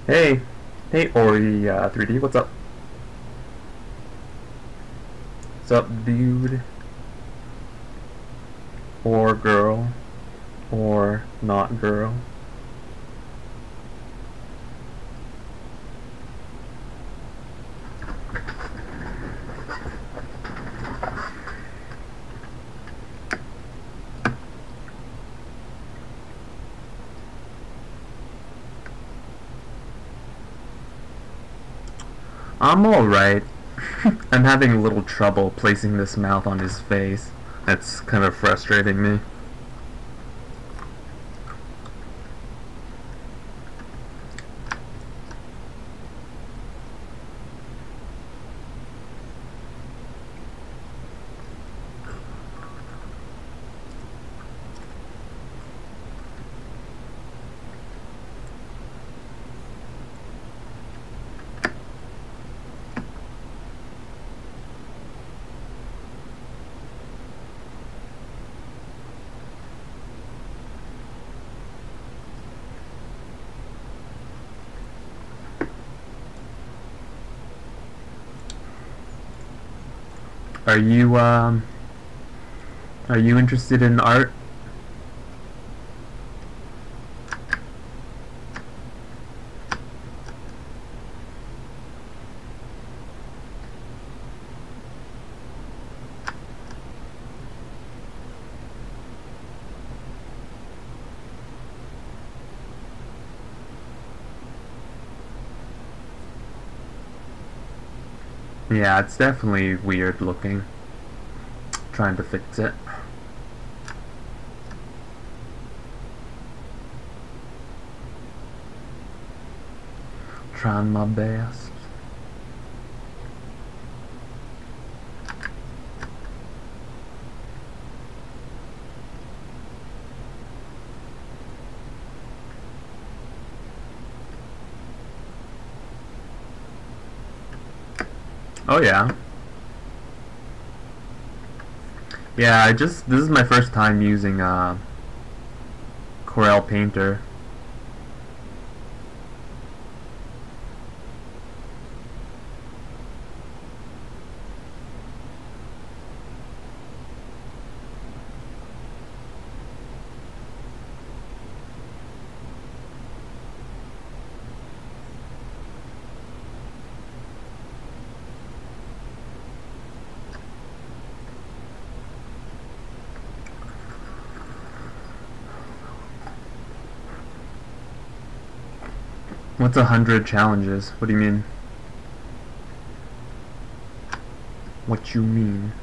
Hey, Ori 3D, what's up? What's up, dude? Or girl? Or not girl? I'm alright. I'm having a little trouble placing this mouth on his face. That's kind of frustrating me. Are you interested in art? Yeah, it's definitely weird looking. Trying to fix it. Trying my best. Oh yeah. Yeah, this is my first time using Corel Painter. What's 100 challenges? What do you mean? What you mean?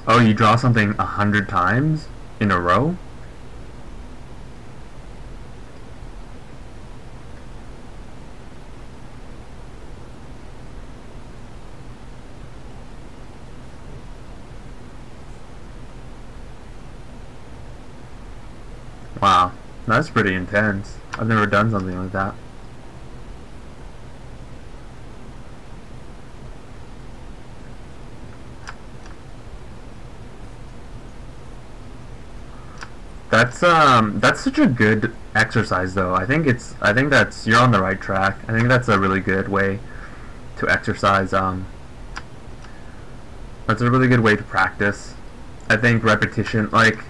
Oh, you draw something 100 times in a row? Wow, that's pretty intense. I've never done something like that. That's such a good exercise though. I think that's you're on the right track. I think that's a really good way to exercise. That's a really good way to practice. I think repetition, like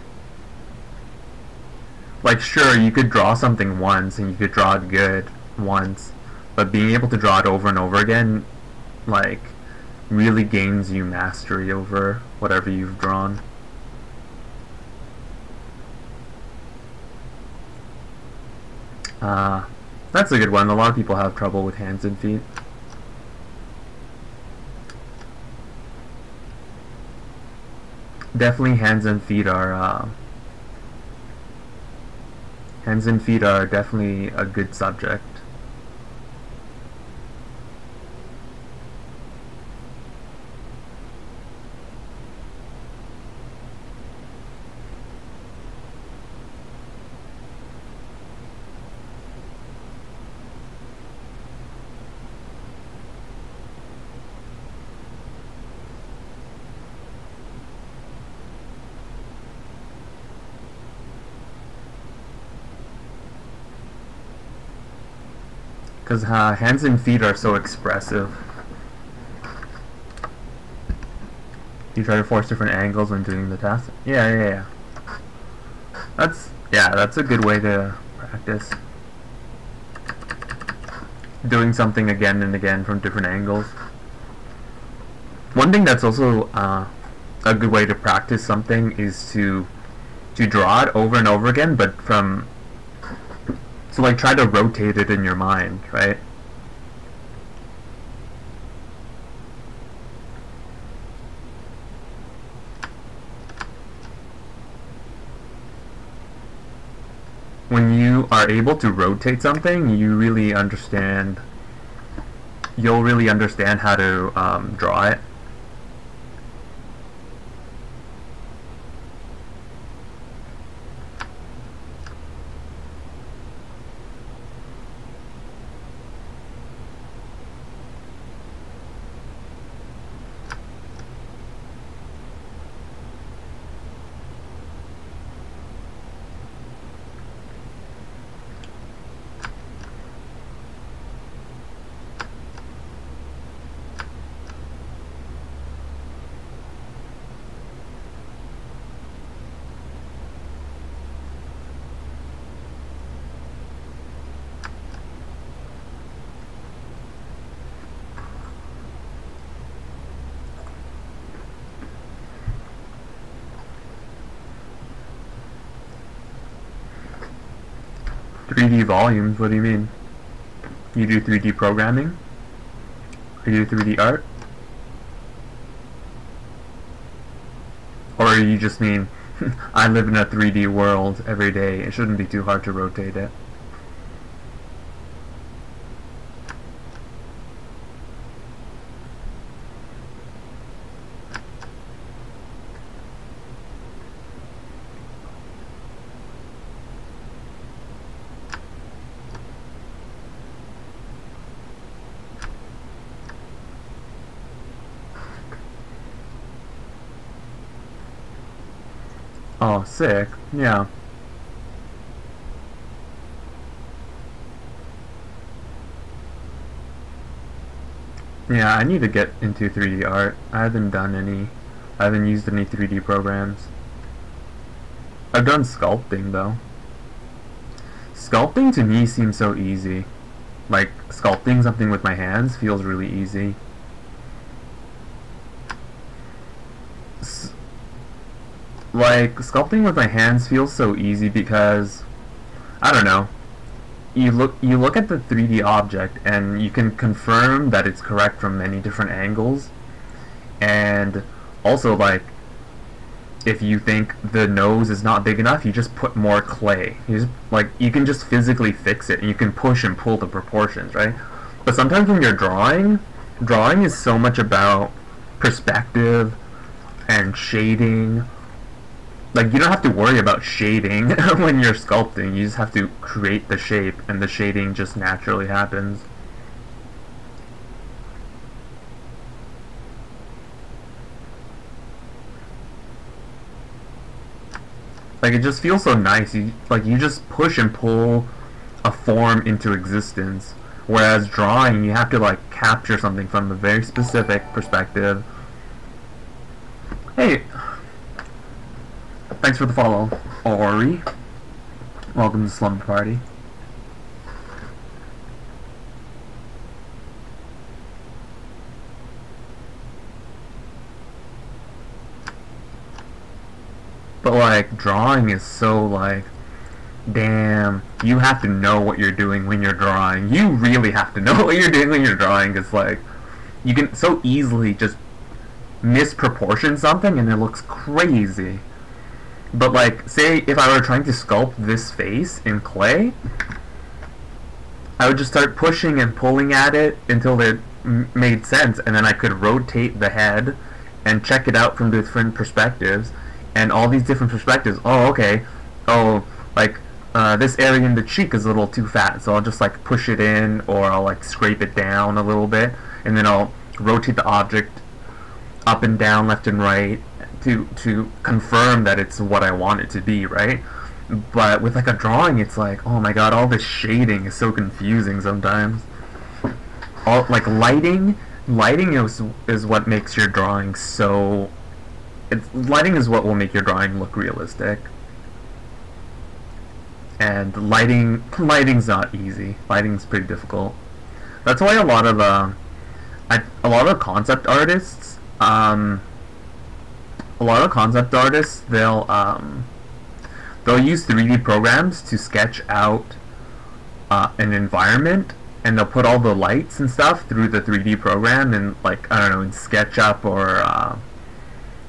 sure you could draw something once and you could draw it good once, but being able to draw it over and over again, like, really gains you mastery over whatever you've drawn. That's a good one. A lot of people have trouble with hands and feet. Definitely hands and feet are definitely a good subject. Because hands and feet are so expressive. You try to force different angles when doing the task. Yeah. That's a good way to practice. Doing something again and again from different angles. One thing that's also a good way to practice something is to draw it over and over again, but from so like try to rotate it in your mind, right? when you are able to rotate something, you'll really understand how to draw it. "3D volumes? What do you mean? You do 3D programming? Or you do 3D art? Or you just mean, I live in a 3D world every day, it shouldn't be too hard to rotate it"? Oh, sick. Yeah. Yeah, I need to get into 3D art. I haven't used any 3D programs. I've done sculpting though. Sculpting to me seems so easy. Like, sculpting something with my hands feels really easy. Like, sculpting with my hands feels so easy because, I don't know, you look at the 3D object and you can confirm that it's correct from many different angles. And also, like, if you think the nose is not big enough, you just put more clay. You can just physically fix it, and you can push and pull the proportions, right? But sometimes when you're drawing is so much about perspective and shading. Like, you don't have to worry about shading when you're sculpting. You just have to create the shape, and the shading just naturally happens. Like, it just feels so nice. You just push and pull a form into existence. Whereas drawing, you have to, like, capture something from a very specific perspective. Hey, thanks for the follow, Ori. Welcome to Slumber Party. But, like, drawing is so, like, damn, you have to know what you're doing when you're drawing. You really have to know what you're doing when you're drawing, because, like, you can so easily just misproportion something and it looks crazy. But, like, say if I were trying to sculpt this face in clay, I would just start pushing and pulling at it until it made sense, and then I could rotate the head and check it out from different perspectives. And all these different perspectives, oh, okay, oh, like, this area in the cheek is a little too fat, so I'll just, like, push it in, or I'll, like, scrape it down a little bit, and then I'll rotate the object up and down, left and right, to confirm that it's what I want it to be, right? But with, like, a drawing, it's like, oh my god, all this shading is so confusing sometimes. Like, lighting is what makes your drawing so... lighting is what will make your drawing look realistic. And lighting's not easy. Lighting's pretty difficult. That's why a lot of concept artists, they'll use 3D programs to sketch out an environment, and they'll put all the lights and stuff through the 3D program, and, like, I don't know, in SketchUp or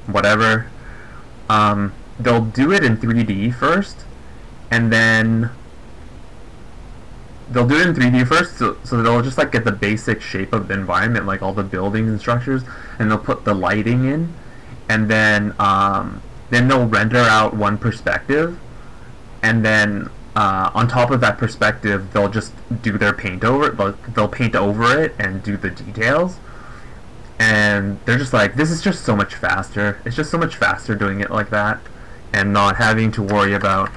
whatever. They'll do it in 3D first, and then they'll do it in 3D first, so they'll just like get the basic shape of the environment, like all the buildings and structures, and they'll put the lighting in, and then they'll render out one perspective, and then on top of that perspective, they'll just do their paint over it. They'll paint over it and do the details, and they're just like, this is just so much faster. It's just so much faster doing it like that, and not having to worry about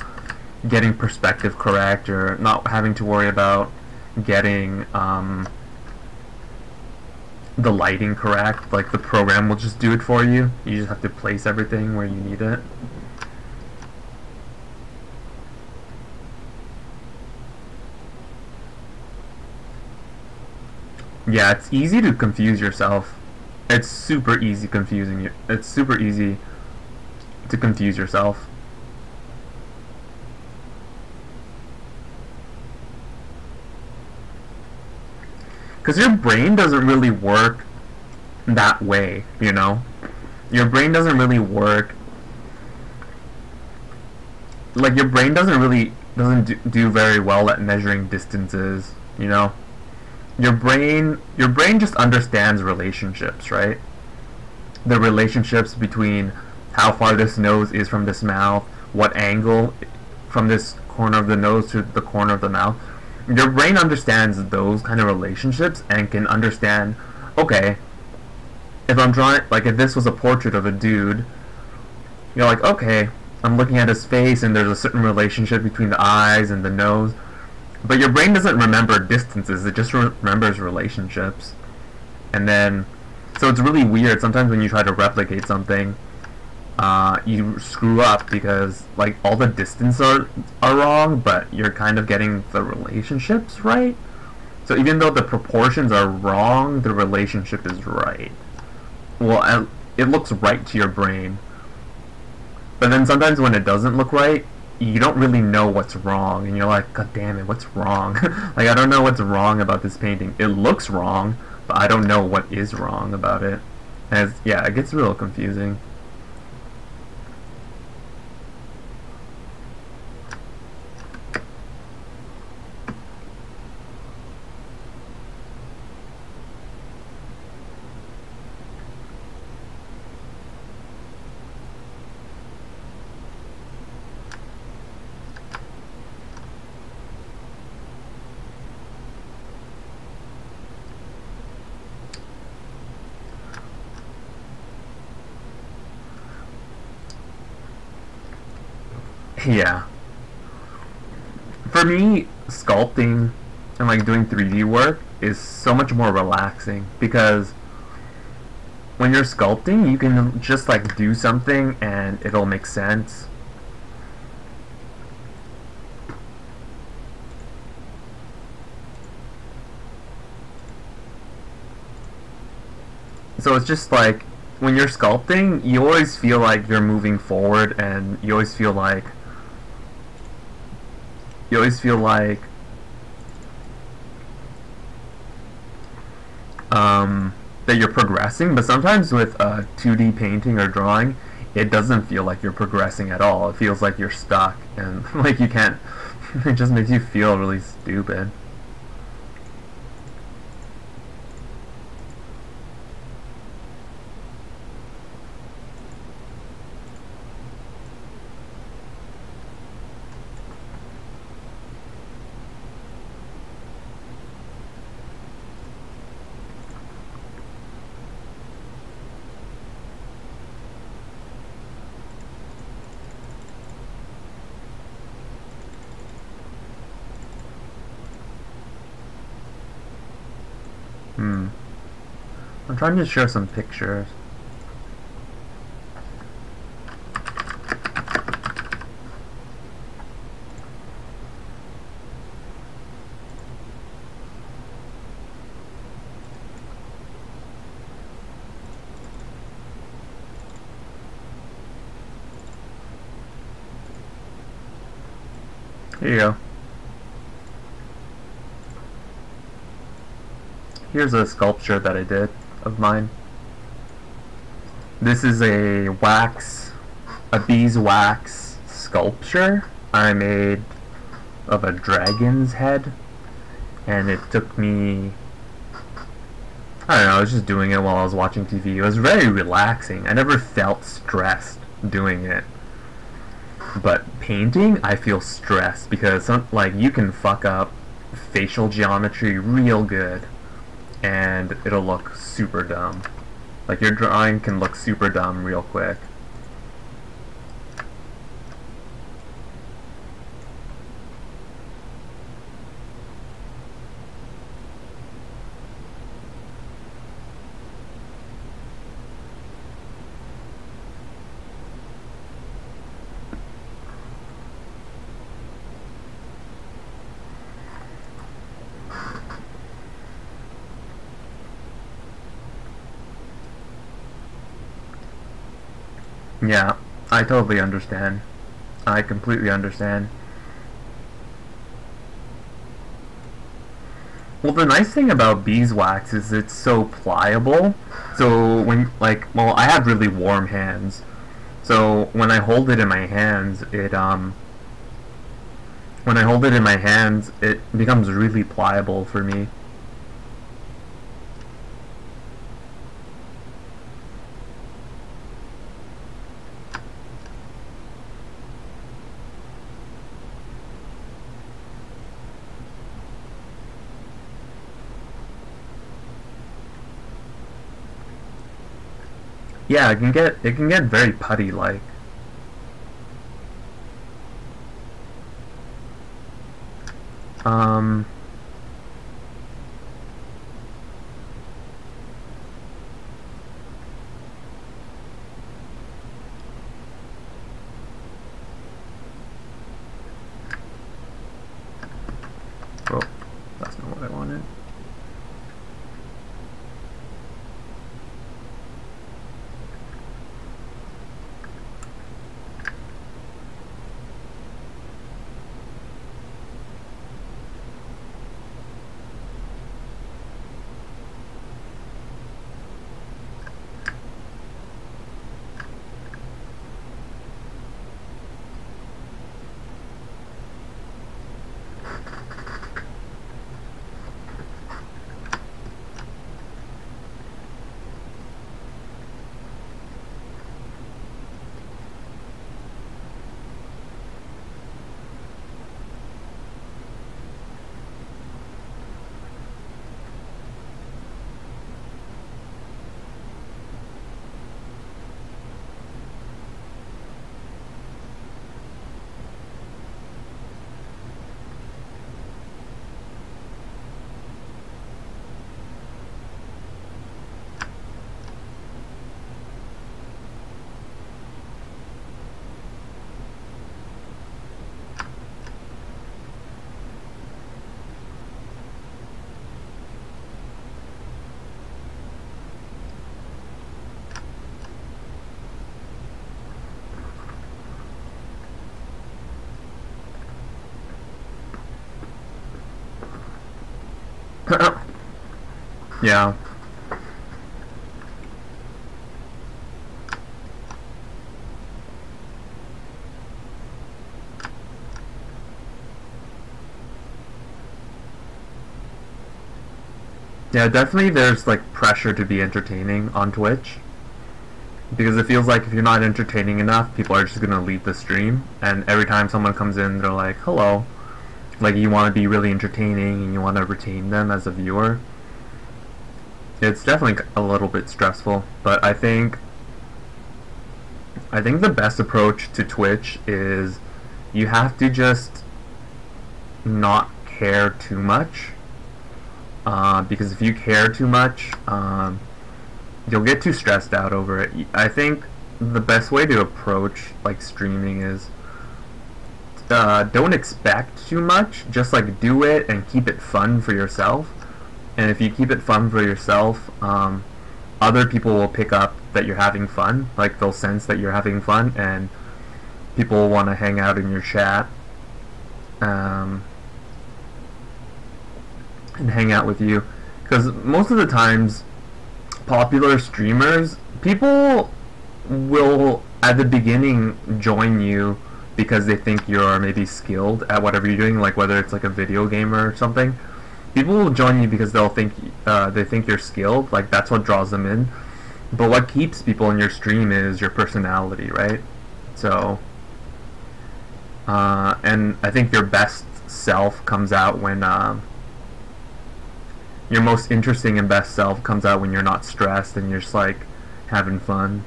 getting perspective correct, or not having to worry about getting the lighting correct. Like, the program will just do it for you. You just have to place everything where you need it. Yeah, it's easy to confuse yourself. It's super easy confusing you. It's super easy to confuse yourself. Because your brain doesn't really work that way, you know? Your brain doesn't really work, like, your brain doesn't do very well at measuring distances, you know? Your brain just understands relationships, right? The relationships between how far this nose is from this mouth, what angle from this corner of the nose to the corner of the mouth. Your brain understands those kind of relationships and can understand, okay, if I'm drawing, like, if this was a portrait of a dude, you're like, okay, I'm looking at his face and there's a certain relationship between the eyes and the nose. But your brain doesn't remember distances, it just remembers relationships. And then, so it's really weird. Sometimes when you try to replicate something, you screw up because, like, all the distance are wrong, but you're kind of getting the relationships right. So even though the proportions are wrong, the relationship is right. Well, it looks right to your brain. But then sometimes when it doesn't look right, you don't really know what's wrong, and you're like, God damn it, what's wrong? Like, I don't know what's wrong about this painting. It looks wrong, but I don't know what is wrong about it. Yeah, it gets real confusing. Yeah. For me, sculpting and, like, doing 3D work is so much more relaxing, because when you're sculpting, you can just, like, do something and it'll make sense. So it's just like, when you're sculpting, you always feel like you're moving forward, and you always feel like that you're progressing. But sometimes with 2D painting or drawing, it doesn't feel like you're progressing at all. It feels like you're stuck, and like you can't. It just makes you feel really stupid. I'm trying to show some pictures. Here you go. Here's a sculpture that I did of mine. This is a beeswax sculpture I made of a dragon's head. and it took me, I don't know, I was just doing it while I was watching TV. It was very relaxing. I never felt stressed doing it. But painting, I feel stressed because like you can fuck up facial geometry real good and it'll look super dumb. Like your drawing can look super dumb real quick. Yeah, I totally understand. I completely understand. Well, the nice thing about beeswax is it's so pliable. So when, like, well, I have really warm hands. So when I hold it in my hands, when I hold it in my hands, it becomes really pliable for me. Yeah, it can get very putty like. Um oh, that's not what I wanted. Yeah. Yeah, definitely there's like pressure to be entertaining on Twitch. Because it feels like if you're not entertaining enough, people are just gonna leave the stream. And every time someone comes in, they're like, hello. Like, you want to be really entertaining and you want to retain them as a viewer. It's definitely a little bit stressful, but I think the best approach to Twitch is you have to just not care too much. Because if you care too much, you'll get too stressed out over it. I think the best way to approach like streaming is don't expect too much. Just like do it and keep it fun for yourself. And if you keep it fun for yourself, other people will pick up that you're having fun. Like they'll sense that you're having fun, and people will want to hang out in your chat and hang out with you. Because most of the times, popular streamers, people will at the beginning join you because they think you're maybe skilled at whatever you're doing, like whether it's like a video game or something. People will join you because they think you're skilled. Like that's what draws them in. But what keeps people in your stream is your personality, right? So, and I think your best self comes out when your most interesting and best self comes out when you're not stressed and you're just like having fun.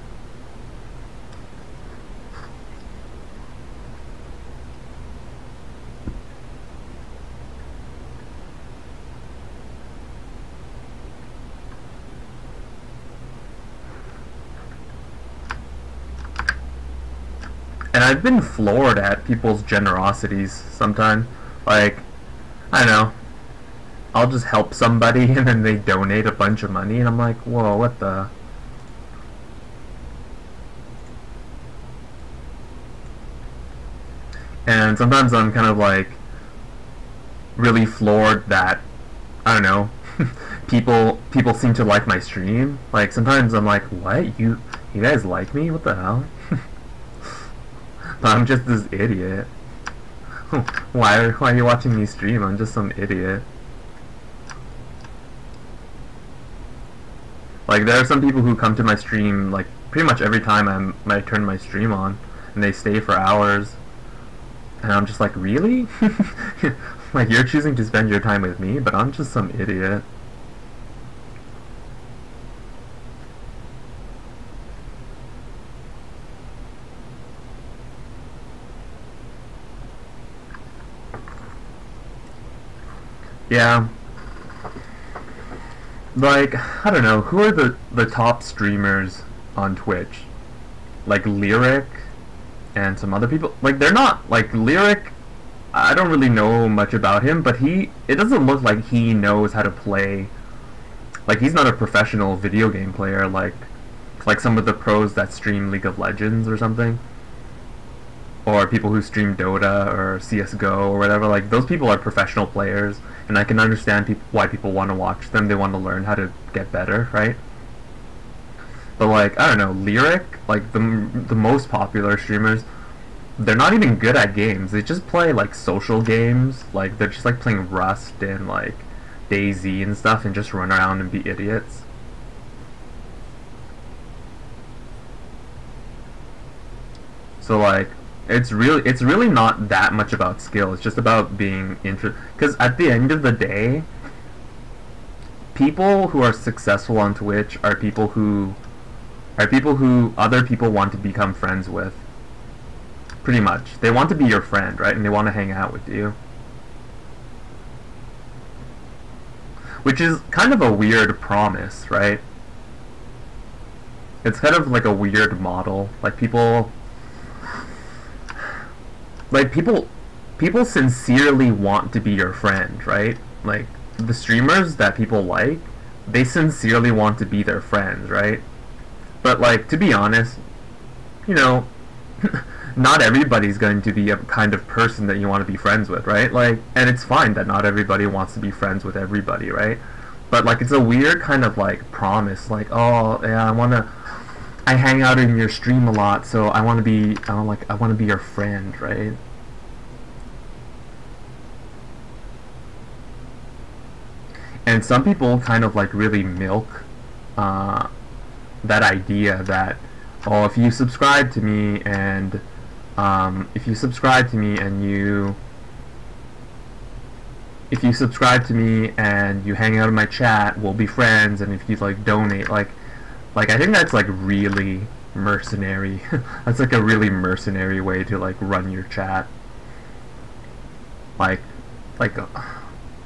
And I've been floored at people's generosities sometimes. Like, I don't know, I'll just help somebody and then they donate a bunch of money and I'm like, whoa, what the... And sometimes I'm kind of like really floored that, I don't know, people seem to like my stream. Like sometimes I'm like, what? You guys like me? What the hell? But I'm just this idiot. Why are you watching me stream? I'm just some idiot. Like there are some people who come to my stream like pretty much every time I turn my stream on, and they stay for hours. And I'm just like, really? Like you're choosing to spend your time with me, but I'm just some idiot. Yeah. Like, I don't know, who are the top streamers on Twitch? Like Lyric and some other people. Like they're not like Lyric, I don't really know much about him, but it doesn't look like he knows how to play. Like he's not a professional video game player like some of the pros that stream League of Legends or something. Or people who stream Dota or CSGO or whatever. Like those people are professional players, and I can understand why people want to watch them. They want to learn how to get better, right? But like, I don't know, Lyric, like the most popular streamers, they're not even good at games. They just play like social games. Like they're just like playing Rust and like DayZ and stuff, and just run around and be idiots. So like, it's really not that much about skill. It's just about being because at the end of the day, people who are successful on Twitch are people who other people want to become friends with. Pretty much. They want to be your friend, right? And they want to hang out with you. Which is kind of a weird promise, right? It's kind of like a weird model. Like people sincerely want to be your friend, right? Like the streamers that people like, they sincerely want to be their friends, right? But like, to be honest, you know, not everybody's going to be a kind of person that you want to be friends with, right? Like, and it's fine that not everybody wants to be friends with everybody, right? But like, it's a weird kind of like promise, like, oh yeah, I hang out in your stream a lot, so I want to be your friend, right? And some people kind of like really milk that idea that, oh, if you subscribe to me and you hang out in my chat, we'll be friends, and if you like donate, like I think that's like really mercenary. That's like a really mercenary way to like run your chat. Like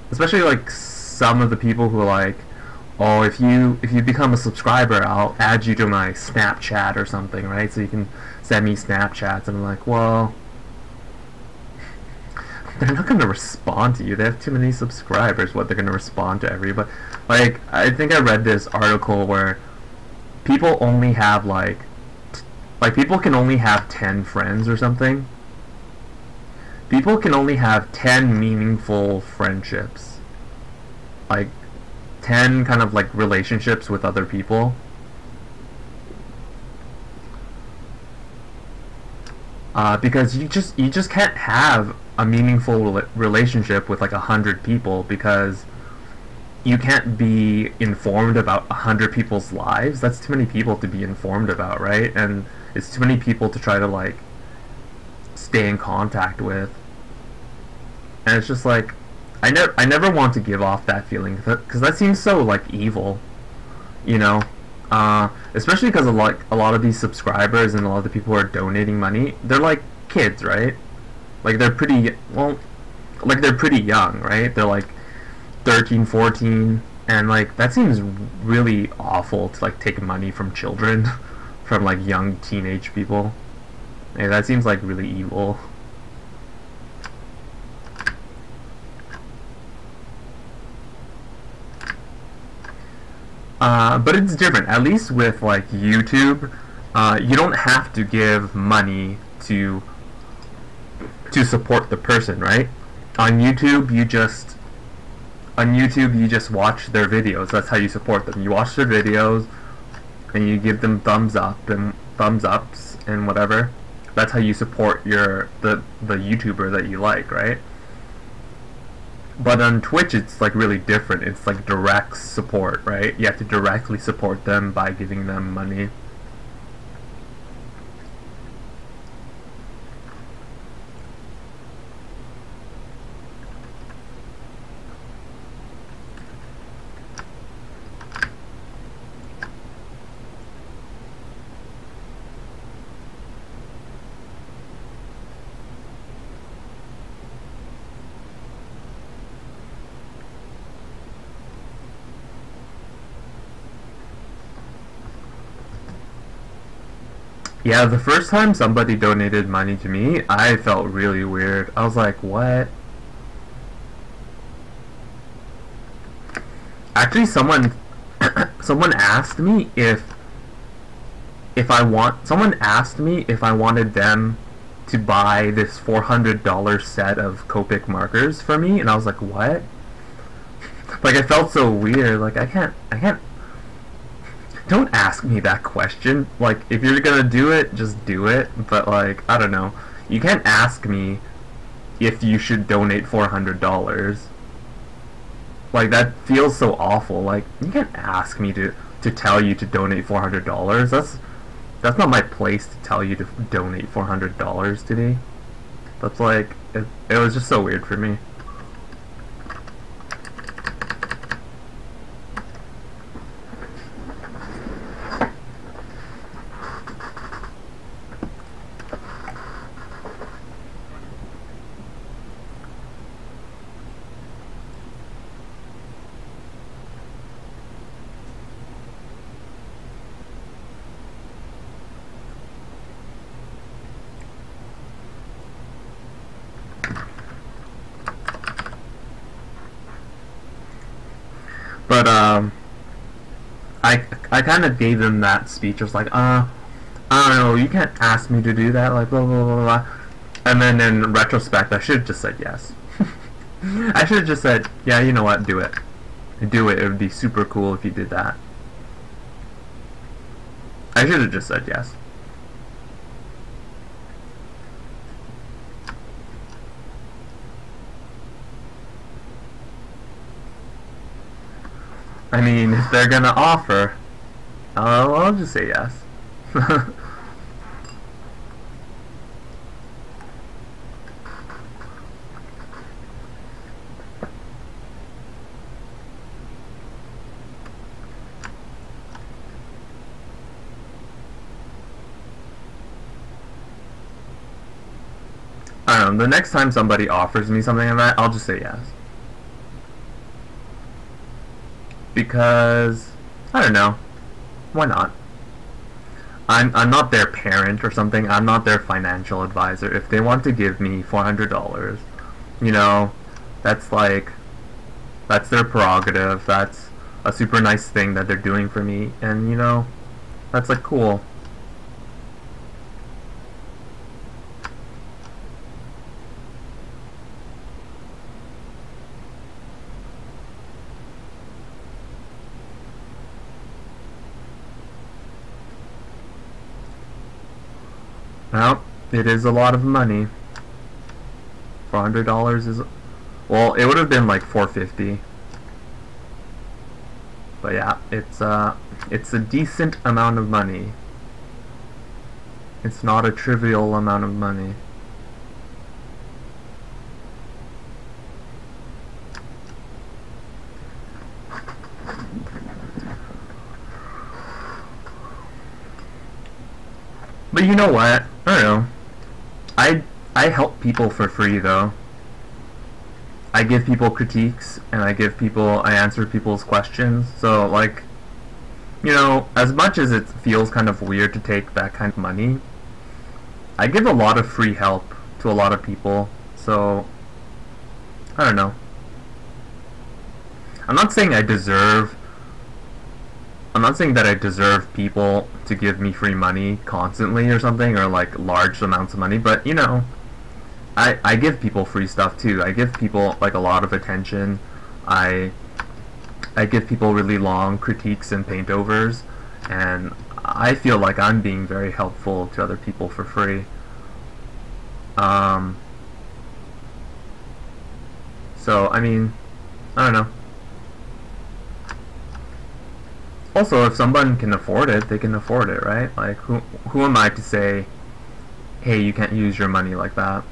especially like some of the people who are like, oh, if you become a subscriber, I'll add you to my Snapchat or something, right? So you can send me Snapchats. And I'm like, well, they're not going to respond to you. They have too many subscribers. What, they're going to respond to everybody? Like, I think I read this article where people only have like people can only have 10 friends or something. People can only have 10 meaningful friendships. Like 10 kind of like relationships with other people. Because you just can't have a meaningful relationship with like 100 people, because you can't be informed about 100 people's lives. That's too many people to be informed about, right? And it's too many people to try to like stay in contact with. And it's just like I never want to give off that feeling because that seems so like evil, you know. Especially because a lot of these subscribers and a lot of the people who are donating money, they're like kids, right? Like they're pretty well, like they're pretty young, right? They're like 13, 14, and like that seems really awful to like take money from children, from like young teenage people. Hey, that seems like really evil. But it's different. At least with like YouTube, you don't have to give money to support the person, right? On YouTube, you just watch their videos. That's how you support them. You watch their videos, and you give them thumbs up and thumbs ups and whatever. That's how you support the YouTuber that you like, right? But on Twitch, it's like really different. It's like direct support, right? You have to directly support them by giving them money. Yeah, the first time somebody donated money to me, I felt really weird. I was like, what? Actually, someone asked me if I want someone asked me if I wanted them to buy this $400 set of Copic markers for me, and I was like, what? Like, I felt so weird. Like, I can't. Don't ask me that question. Like, if you're gonna do it, just do it. But like, I don't know. You can't ask me if you should donate $400. Like, that feels so awful. Like, you can't ask me to tell you to donate $400. That's not my place to tell you to donate $400 to me. That's like, it was just so weird for me. But I kind of gave them that speech. I was like, I don't know, you can't ask me to do that, like blah blah blah blah. And then in retrospect, I should have just said yes. I should have just said, yeah, you know what, do it. Do it. It would be super cool if you did that. I should have just said yes. I mean, if they're gonna offer, I'll just say yes. I don't know, the next time somebody offers me something like that, I'll just say yes. Because, I don't know, why not? I'm not their parent or something. I'm not their financial advisor. If they want to give me $400, you know, that's like, that's their prerogative. That's a super nice thing that they're doing for me, and you know, that's like cool. Well, it is a lot of money. $400 is, well, it would have been like $450. But yeah, it's a decent amount of money. It's not a trivial amount of money. But you know what? I don't know. I help people for free though. I give people critiques and I answer people's questions. So like, you know, as much as it feels kind of weird to take that kind of money, I give a lot of free help to a lot of people. So I don't know. I'm not saying that I deserve people to give me free money constantly or something, or like large amounts of money, but you know, I give people free stuff too. I give people like a lot of attention. I give people really long critiques and paintovers, and I feel like I'm being very helpful to other people for free. So I mean, I don't know. Also, if someone can afford it, they can afford it, right? Like, who am I to say, hey, you can't use your money like that?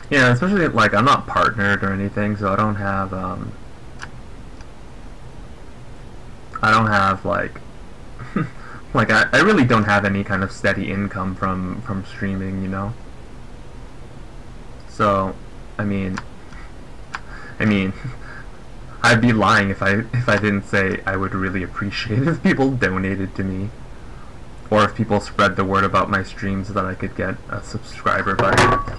Yeah, especially, like, I'm not partnered or anything, so I don't have, like, like, I really don't have any kind of steady income from streaming, you know? So, I mean, I mean, I'd be lying if I didn't say I would really appreciate if people donated to me, or if people spread the word about my streams so that I could get a subscriber button.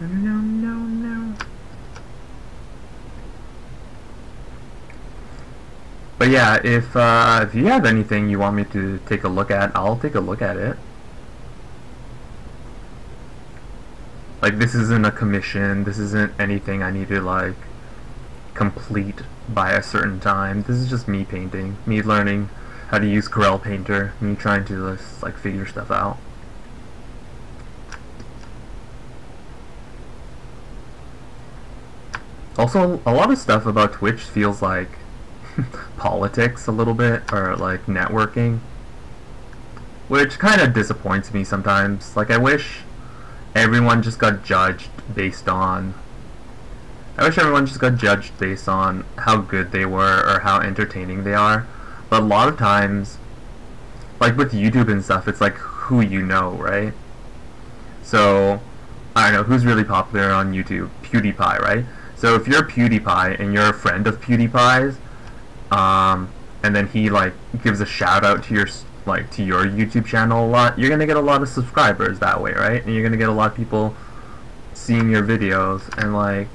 No. But yeah, if you have anything you want me to take a look at, I'll take a look at it. Like, this isn't a commission, this isn't anything I need to, like, complete by a certain time. This is just me painting, me learning how to use Corel Painter, me trying to just, like, figure stuff out. Also, a lot of stuff about Twitch feels like politics a little bit, or like networking, which kind of disappoints me sometimes. Like, I wish everyone just got judged based on how good they were or how entertaining they are. But a lot of times, like with YouTube and stuff, it's like who you know, right? So, I don't know, who's really popular on YouTube? PewDiePie, right? So if you're PewDiePie and you're a friend of PewDiePie's, and then he like gives a shout out to your YouTube channel a lot, you're gonna get a lot of subscribers that way, right? And you're gonna get a lot of people seeing your videos, and like,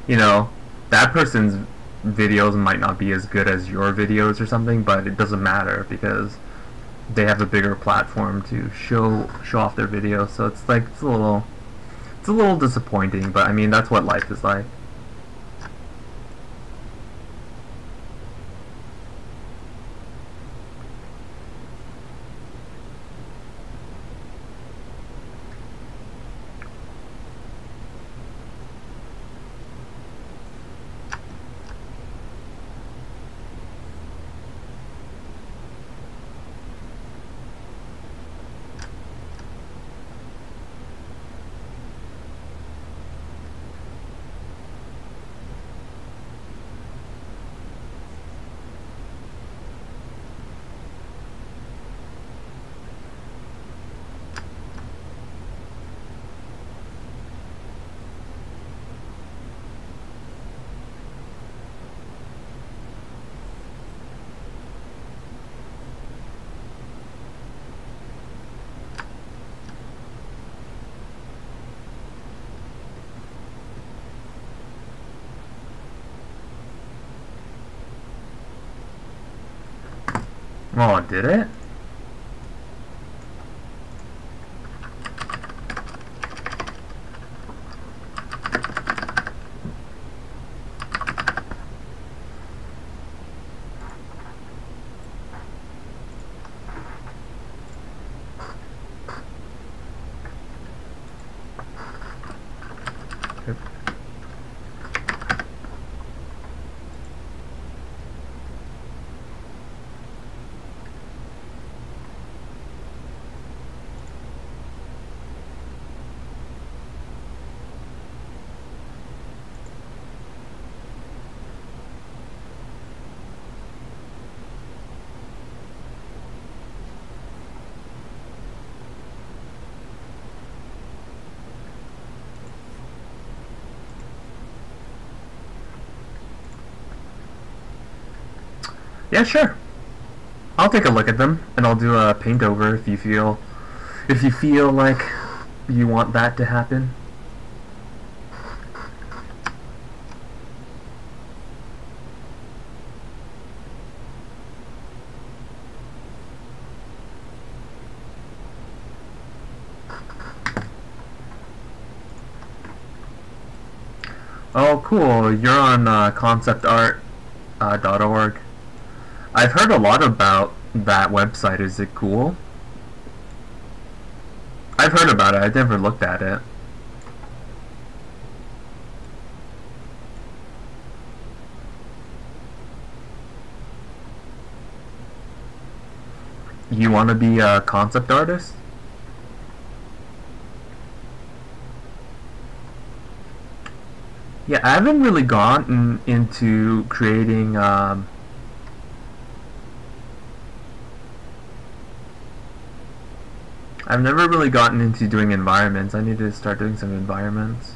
you know, that person's videos might not be as good as your videos or something, but it doesn't matter because they have a bigger platform to show off their videos. So it's like it's a little disappointing, but I mean, that's what life is like. Oh, did it? Yeah, sure. I'll take a look at them and I'll do a paint over if you feel like you want that to happen. Oh, cool. You're on conceptart.org. I've heard a lot about that website. Is it cool? I've heard about it. I've never looked at it. You want to be a concept artist? Yeah, I haven't really gotten into creating I've never really gotten into doing environments. I need to start doing some environments.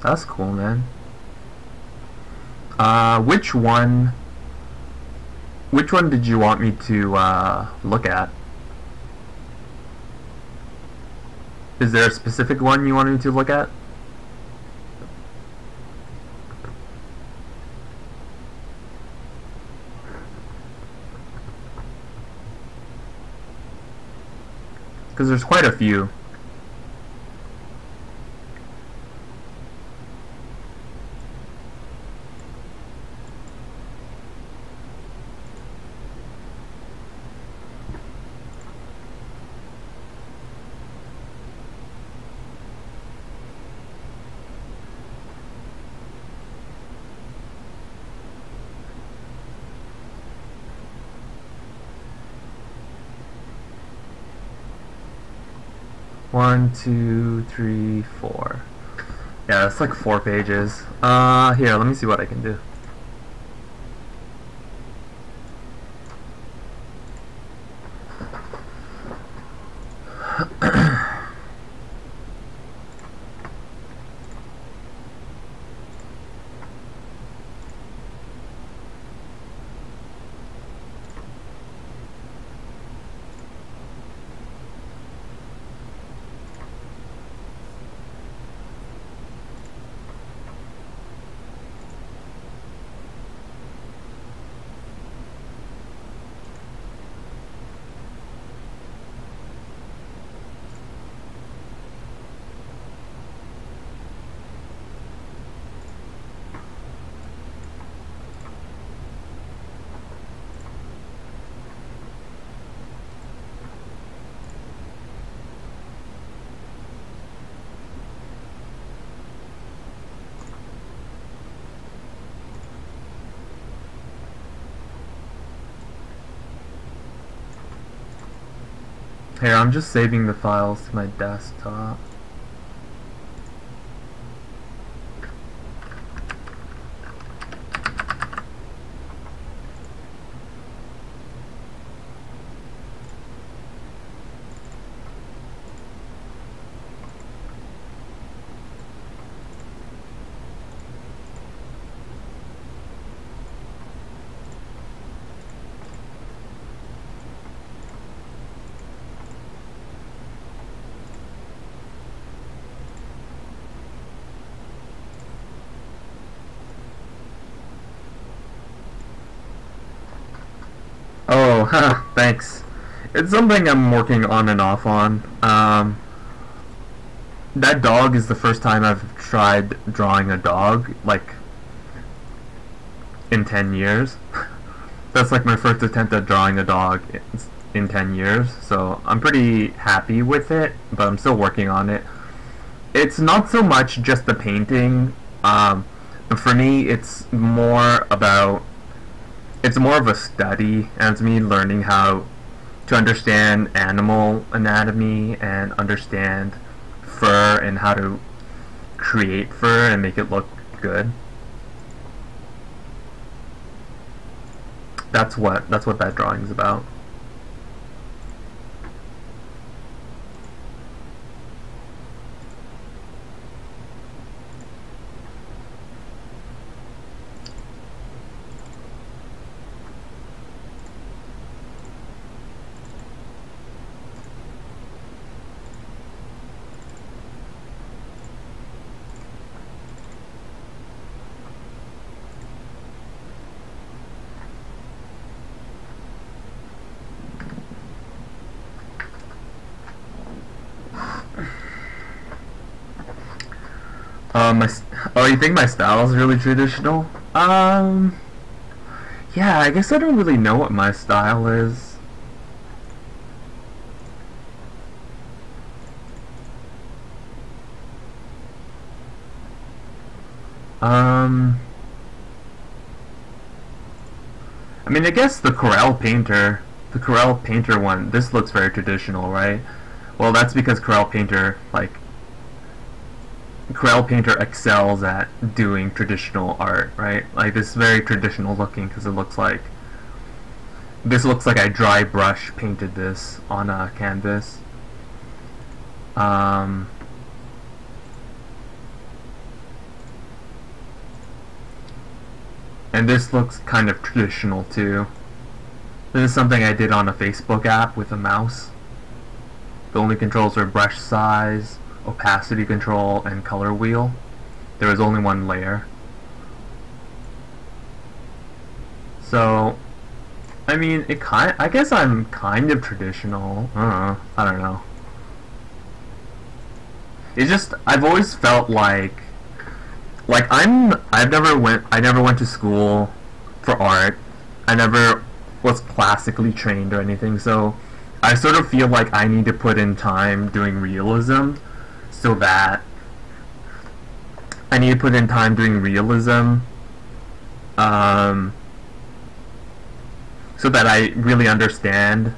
That's cool, man. Which one? Which one did you want me to look at? Is there a specific one you wanted me to look at? Because there's quite a few. One, two, three, four. Yeah, that's like 4 pages. Here, let me see what I can do. Here, I'm just saving the files to my desktop. Oh, thanks. It's something I'm working on and off on. That dog is the first time I've tried drawing a dog, like, in 10 years. That's like my first attempt at drawing a dog in 10 years, so I'm pretty happy with it, but I'm still working on it. It's not so much just the painting. For me, it's more about, it's more of a study, and it's me learning how to understand animal anatomy and understand fur and how to create fur and make it look good. That's what that drawing is about. Oh, you think my style is really traditional? Yeah, I guess I don't really know what my style is. I mean, I guess the Corel Painter one, this looks very traditional, right? Well, that's because Corel Painter, like, Corel Painter excels at doing traditional art, right? Like, this is very traditional looking because this looks like I dry brush painted this on a canvas. And this looks kind of traditional too. This is something I did on a Facebook app with a mouse. The only controls are brush size, opacity control, and color wheel. There was only one layer. So, I mean, I guess I'm kind of traditional. I don't know. It's just, I've always felt like I never went to school for art. I never was classically trained or anything, so I sort of feel like I need to put in time doing realism so that I need to put in time doing realism so that I really understand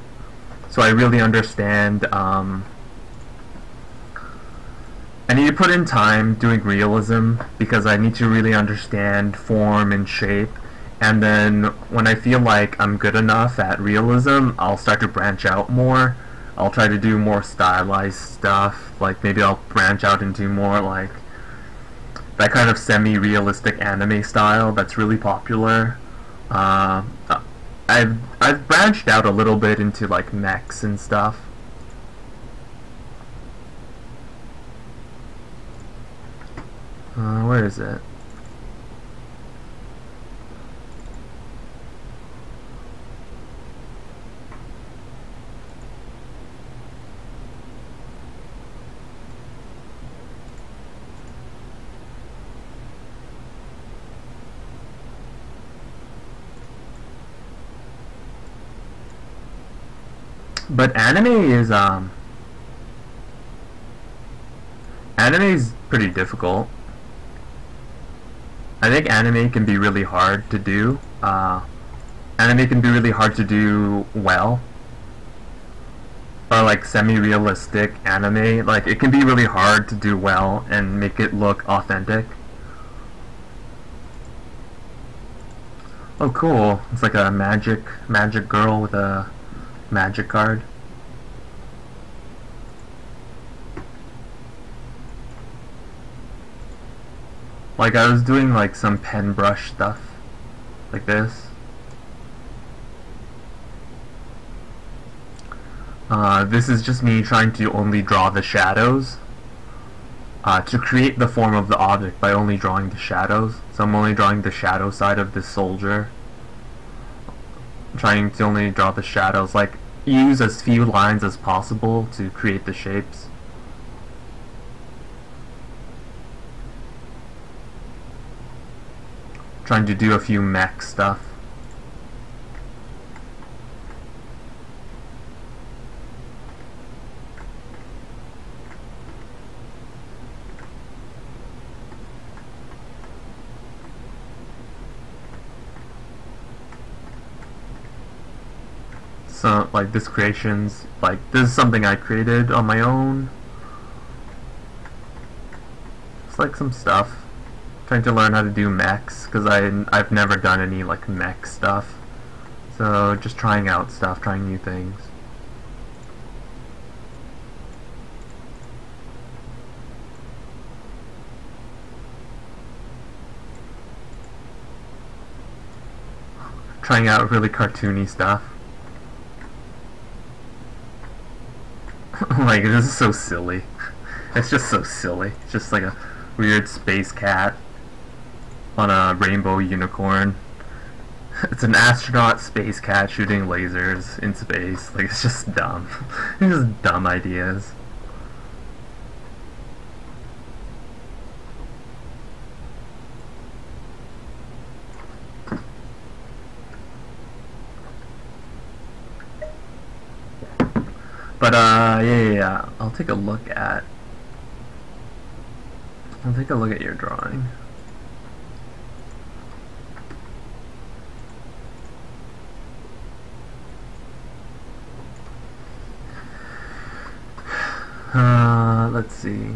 I need to put in time doing realism because I need to really understand form and shape, and then when I feel like I'm good enough at realism, I'll start to branch out more. I'll try to do more stylized stuff, like maybe I'll branch out into more like that kind of semi-realistic anime style that's really popular. I've branched out a little bit into like mechs and stuff. Where is it? But anime is pretty difficult. I think anime can be really hard to do. Anime can be really hard to do well. Or like semi-realistic anime, like it can be really hard to do well and make it look authentic. Oh cool, it's like a magic girl with a magic card. Like I was doing like some pen brush stuff like this. This is just me trying to only draw the shadows to create the form of the object by only drawing the shadows. So I'm only drawing the shadow side of this soldier. trying to only draw the shadows, like use as few lines as possible to create the shapes. Trying to do a few mech stuff. So, like, this creation's, like, this is something I created on my own. It's like some stuff. Trying to learn how to do mechs, because I've never done any, like, mech stuff. So, just trying out stuff, trying new things. Trying out really cartoony stuff. Like, this is so silly. It's just so silly. It's just like a weird space cat on a rainbow unicorn. It's an astronaut space cat shooting lasers in space. Like, it's just dumb. It's just dumb ideas. But yeah. I'll take a look at your drawing. Let's see.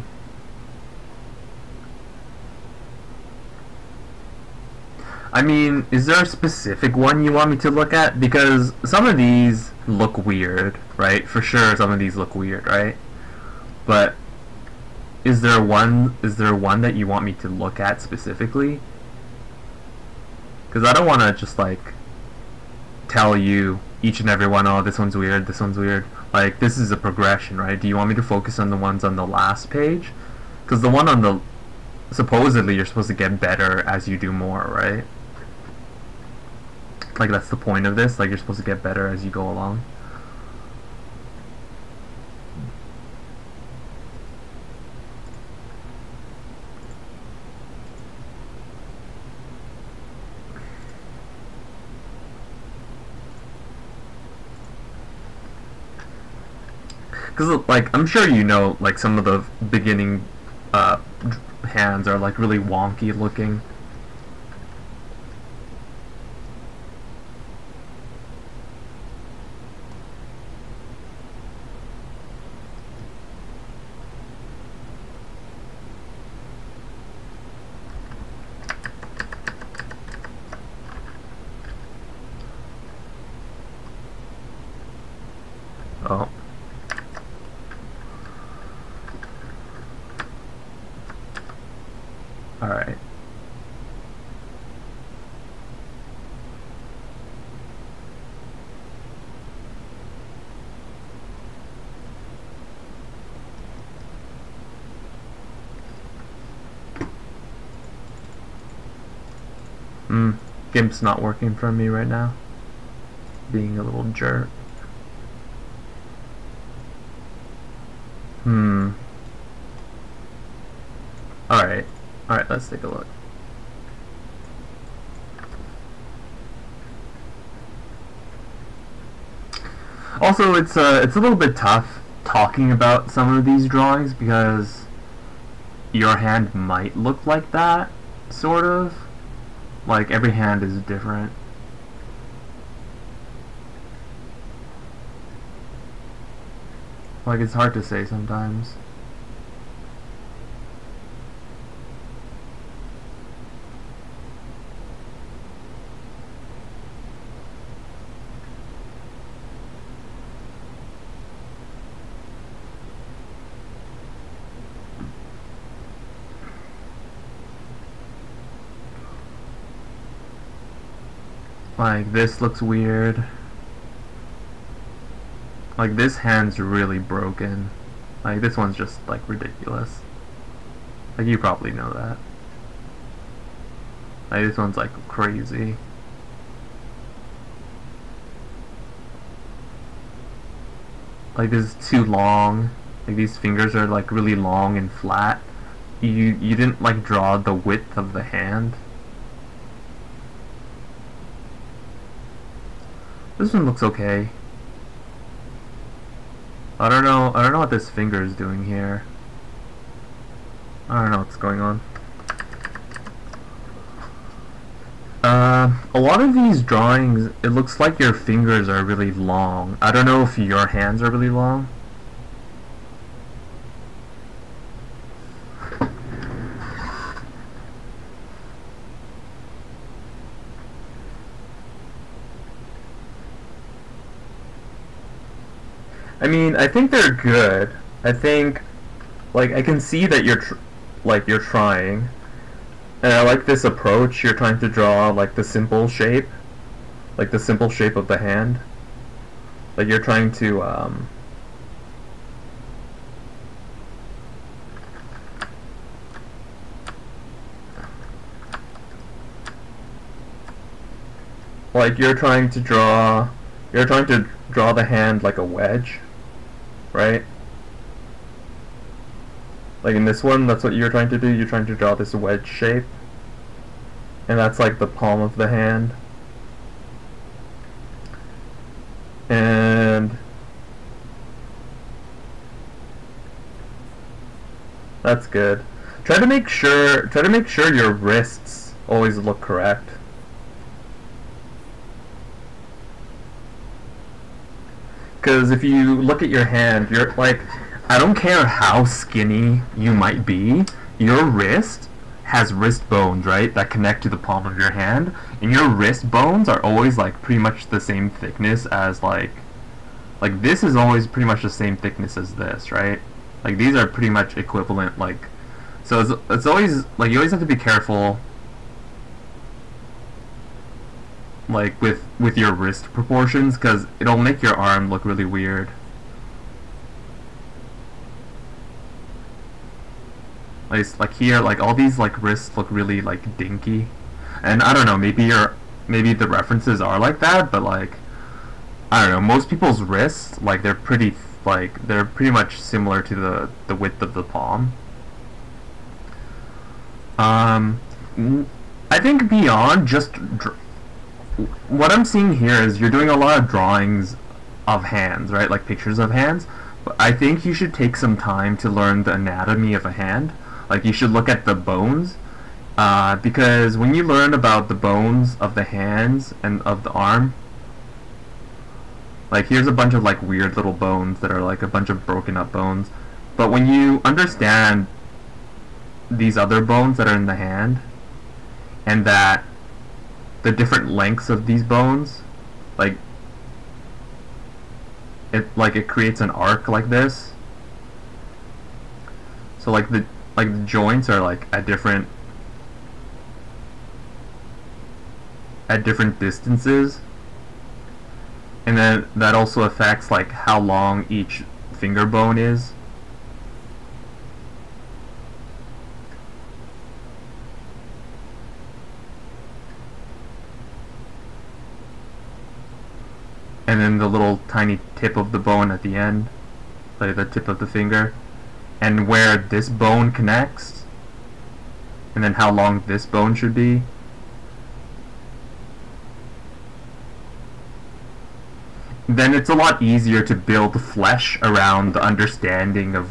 I mean, is there a specific one you want me to look at? Because some of these look weird, right? For sure, some of these look weird, right? But is there one that you want me to look at specifically? Because I don't want to just like tell you each and every one, oh, this one's weird, this one's weird. Like, this is a progression, right? Do you want me to focus on the ones on the last page? Because the one on the, supposedly you're supposed to get better as you do more, right? Like, that's the point of this, like you're supposed to get better as you go along. Because, like, I'm sure you know, like, some of the beginning hands are, like, really wonky looking. Oh. Alright. GIMP's not working for me right now. Being a little jerk. Alright. Alright, let's take a look. Also, it's a little bit tough talking about some of these drawings because your hand might look like that, sort of. Like, every hand is different. Like, it's hard to say sometimes. Like, this looks weird. Like, this hand's really broken. Like, this one's just, like, ridiculous. Like, you probably know that. Like, this one's, like, crazy. Like this is too long. Like these fingers are like really long and flat. You didn't like draw the width of the hand. This one looks okay. I don't know what this finger is doing here. I don't know what's going on. A lot of these drawings, it looks like your fingers are really long. I don't know if your hands are really long. I mean, I think they're good. I think, like, I can see that you're trying. And I like this approach. You're trying to draw, like, the simple shape. Like, the simple shape of the hand. Like, you're trying to, like, you're trying to draw the hand like a wedge. Right? Like in this one, that's what you're trying to do. You're trying to draw this wedge shape. And that's like the palm of the hand. And that's good. Try to make sure your wrists always look correct. Because if you look at your hand, you're like, I don't care how skinny you might be, your wrist has wrist bones, right, that connect to the palm of your hand, and your wrist bones are always like pretty much the same thickness as like this is always pretty much the same thickness as this, right? Like these are pretty much equivalent, like, so it's always like you always have to be careful, like with your wrist proportions, because it'll make your arm look really weird. Like here, like all these like wrists look really like dinky, and I don't know, maybe the references are like that, but like I don't know, most people's wrists, like they're pretty much similar to the width of the palm. I think beyond just what I'm seeing here is you're doing a lot of drawings of hands, right? Like pictures of hands. But I think you should take some time to learn the anatomy of a hand. Like you should look at the bones, because when you learn about the bones of the hands and of the arm, like here's a bunch of like weird little bones that are like a bunch of broken up bones. But when you understand these other bones that are in the hand, and that the different lengths of these bones, like it creates an arc like this. So like the joints are like at different distances, and then that also affects like how long each finger bone is. And then the little tiny tip of the bone at the end, like the tip of the finger, and where this bone connects, and then how long this bone should be. Then it's a lot easier to build flesh around the understanding of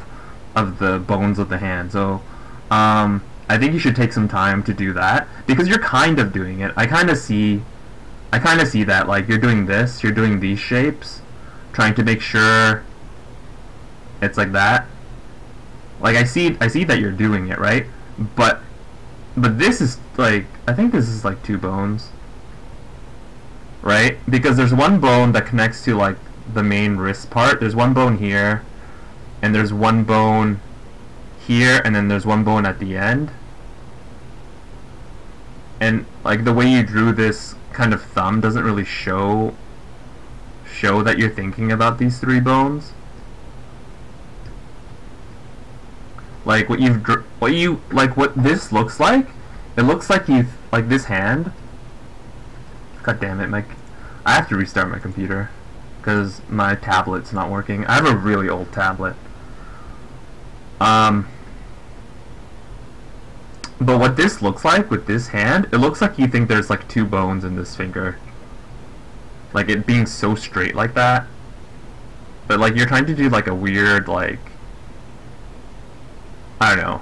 the bones of the hand. So I think you should take some time to do that, because you're kind of doing it. I kind of see that, like, you're doing this, you're doing these shapes, trying to make sure it's like that. Like, I see that you're doing it, right? But this is, like, I think this is, like, 2 bones. Right? Because there's one bone that connects to, like, the main wrist part. There's one bone here, and there's one bone here, and then there's one bone at the end. And, like, the way you drew this kind of thumb doesn't really show that you're thinking about these 3 bones. Like what this looks like, it looks like like this hand. God damn it, Mike! I have to restart my computer. because my tablet's not working. I have a really old tablet. But what this looks like with this hand, it looks like you think there's like 2 bones in this finger. Like it being so straight like that. But like you're trying to do like a weird, like, I don't know.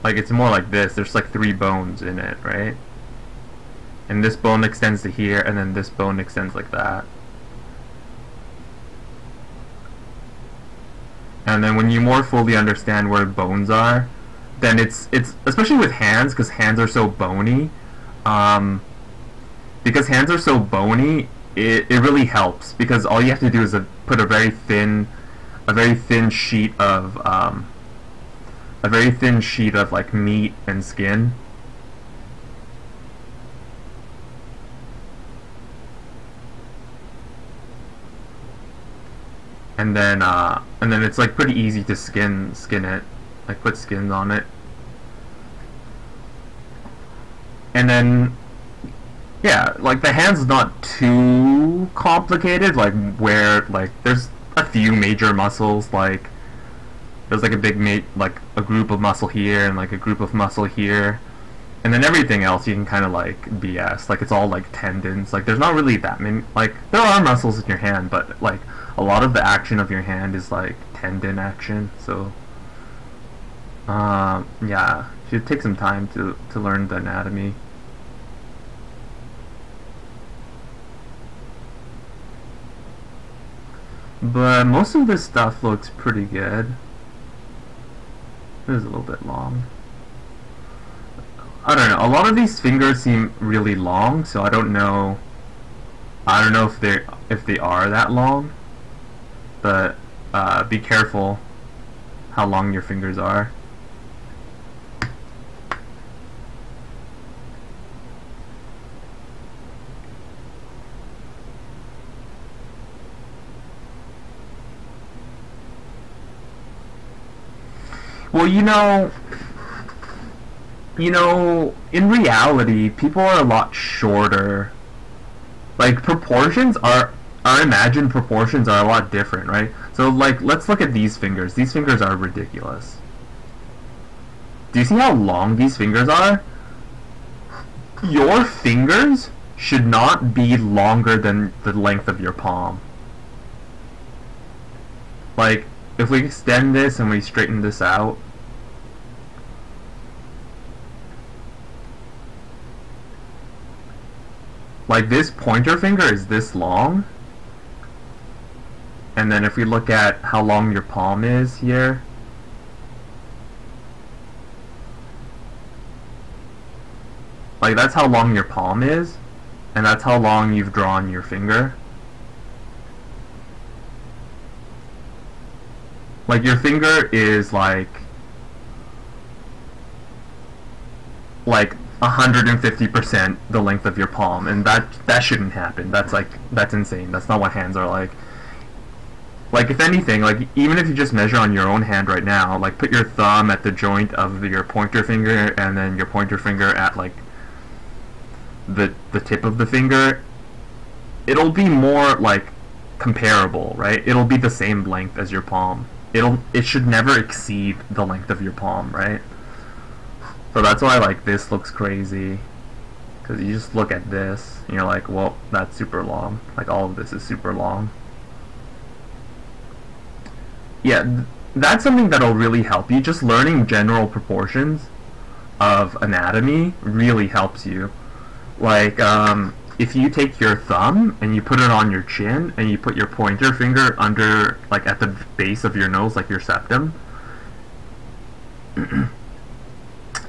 Like it's more like this. There's like 3 bones in it, right? And this bone extends to here, and then this bone extends like that. And then when you more fully understand where bones are, then it's especially with hands, because hands are so bony. Because hands are so bony, it really helps, because all you have to do is put a very thin sheet of like meat and skin. And then it's like pretty easy to skin it, like put skins on it. And then yeah, like the hand's not too complicated, like where like there's a few major muscles, like there's like like a group of muscle here and like a group of muscle here, and then everything else you can kind of like BS, like it's all like tendons. Like there's not really that many, like there are muscles in your hand, but like a lot of the action of your hand is like tendon action. So yeah, it should take some time to learn the anatomy. But most of this stuff looks pretty good. It is a little bit long. I don't know. A lot of these fingers seem really long, so I don't know. I don't know if they are that long. But be careful how long your fingers are. Well, you know, in reality, people are a lot shorter. Like, our imagined proportions are a lot different, right? So, like, let's look at these fingers. These fingers are ridiculous. Do you see how long these fingers are? Your fingers should not be longer than the length of your palm. Like, if we extend this and we straighten this out, like this pointer finger is this long, and then if we look at how long your palm is here, like that's how long your palm is, and that's how long you've drawn your finger. Like your finger is like 150% the length of your palm, and that shouldn't happen. That's insane. That's not what hands are like. Like if anything, like even if you just measure on your own hand right now, like put your thumb at the joint of your pointer finger and then your pointer finger at like the tip of the finger, it'll be more like comparable, right? It'll be the same length as your palm. It should never exceed the length of your palm, right? So that's why like this looks crazy, because you just look at this and you're like, well, that's super long. Like all of this is super long. Yeah, that's something that'll really help you. Just learning general proportions of anatomy really helps you. Like if you take your thumb and you put it on your chin and you put your pointer finger under, like at the base of your nose, like your septum.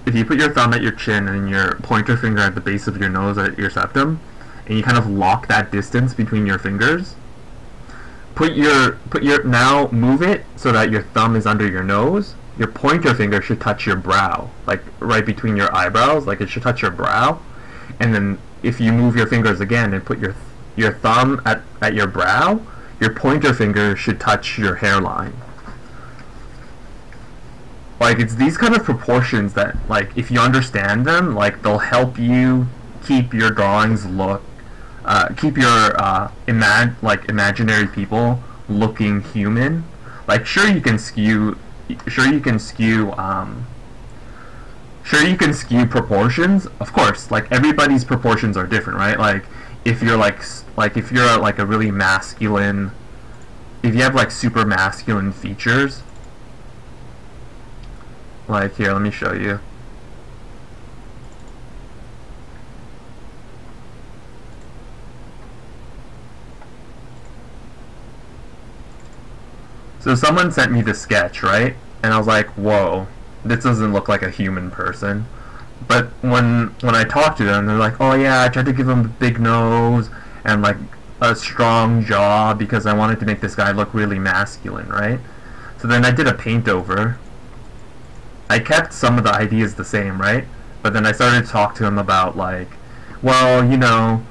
If you put your thumb at your chin and your pointer finger at the base of your nose at your septum, and you kind of lock that distance between your fingers, now move it so that your thumb is under your nose. Your pointer finger should touch your brow, like right between your eyebrows, like it should touch your brow. And then if you move your fingers again and put your thumb at your brow, your pointer finger should touch your hairline. Like it's these kind of proportions that, like, if you understand them, like they'll help you keep your drawings look, keep your imaginary people looking human. Like sure you can skew, sure you can skew, sure you can skew proportions. Of course, like everybody's proportions are different, right? Like if you're if you're like a really masculine, if you have like super masculine features, like here, let me show you. So someone sent me the sketch, right? And I was like, whoa, this doesn't look like a human person. But when I talked to them, they're like, oh yeah, I tried to give him a big nose and like a strong jaw because I wanted to make this guy look really masculine, right? So then I did a paint over. I kept some of the ideas the same, right? But then I started to talk to him about like, well, you know,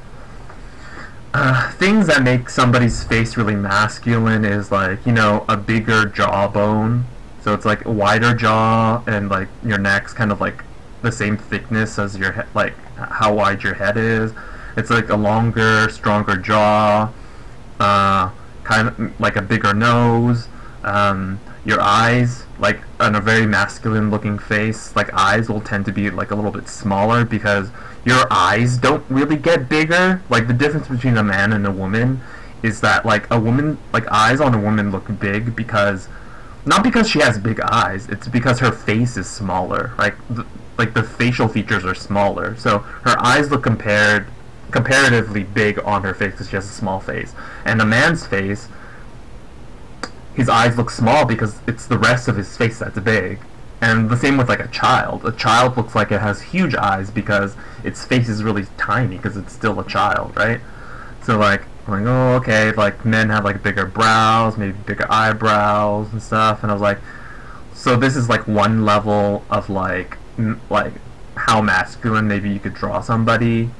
things that make somebody's face really masculine is like, you know, a bigger jawbone. So it's like a wider jaw and like your neck's kind of like the same thickness as your head, like how wide your head is. It's like a longer, stronger jaw, kind of like a bigger nose. Your eyes, like on a very masculine looking face, like eyes will tend to be like a little bit smaller because your eyes don't really get bigger. Like the difference between a man and a woman is that like a woman, like eyes on a woman look big because, not because she has big eyes, it's because her face is smaller. Like the facial features are smaller, so her eyes look comparatively big on her face because she has a small face. And a man's face, his eyes look small because it's the rest of his face that's big. And the same with like a child. A child looks like it has huge eyes because its face is really tiny because it's still a child, right? So like, I'm like, oh, okay, like men have like bigger brows, maybe bigger eyebrows and stuff. And I was like, so this is like one level of like how masculine maybe you could draw somebody.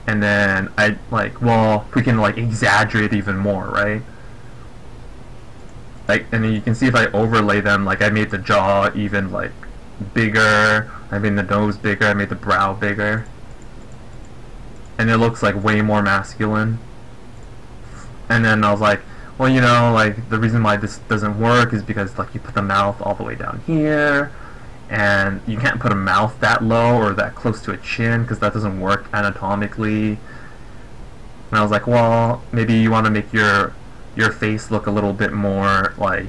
And then I like, well, we can like exaggerate even more, right? Like, and then you can see if I overlay them, like I made the jaw even like bigger, I made the nose bigger, I made the brow bigger, and it looks like way more masculine. And then I was like, well, you know, like the reason why this doesn't work is because like you put the mouth all the way down here, and you can't put a mouth that low or that close to a chin because that doesn't work anatomically. And I was like, well, maybe you want to make your face look a little bit more like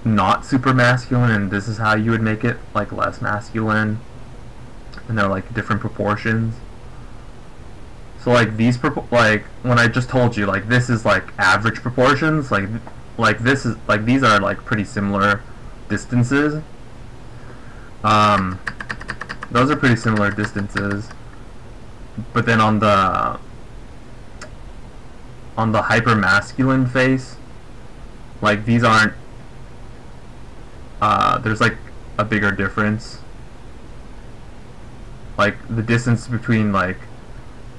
not super masculine, and this is how you would make it like less masculine. And they're like different proportions. So like these like when I just told you like this is like average proportions, like this is like these are like pretty similar distances. Those are pretty similar distances. But then on the hyper masculine face, like these aren't, there's like a bigger difference. Like the distance between like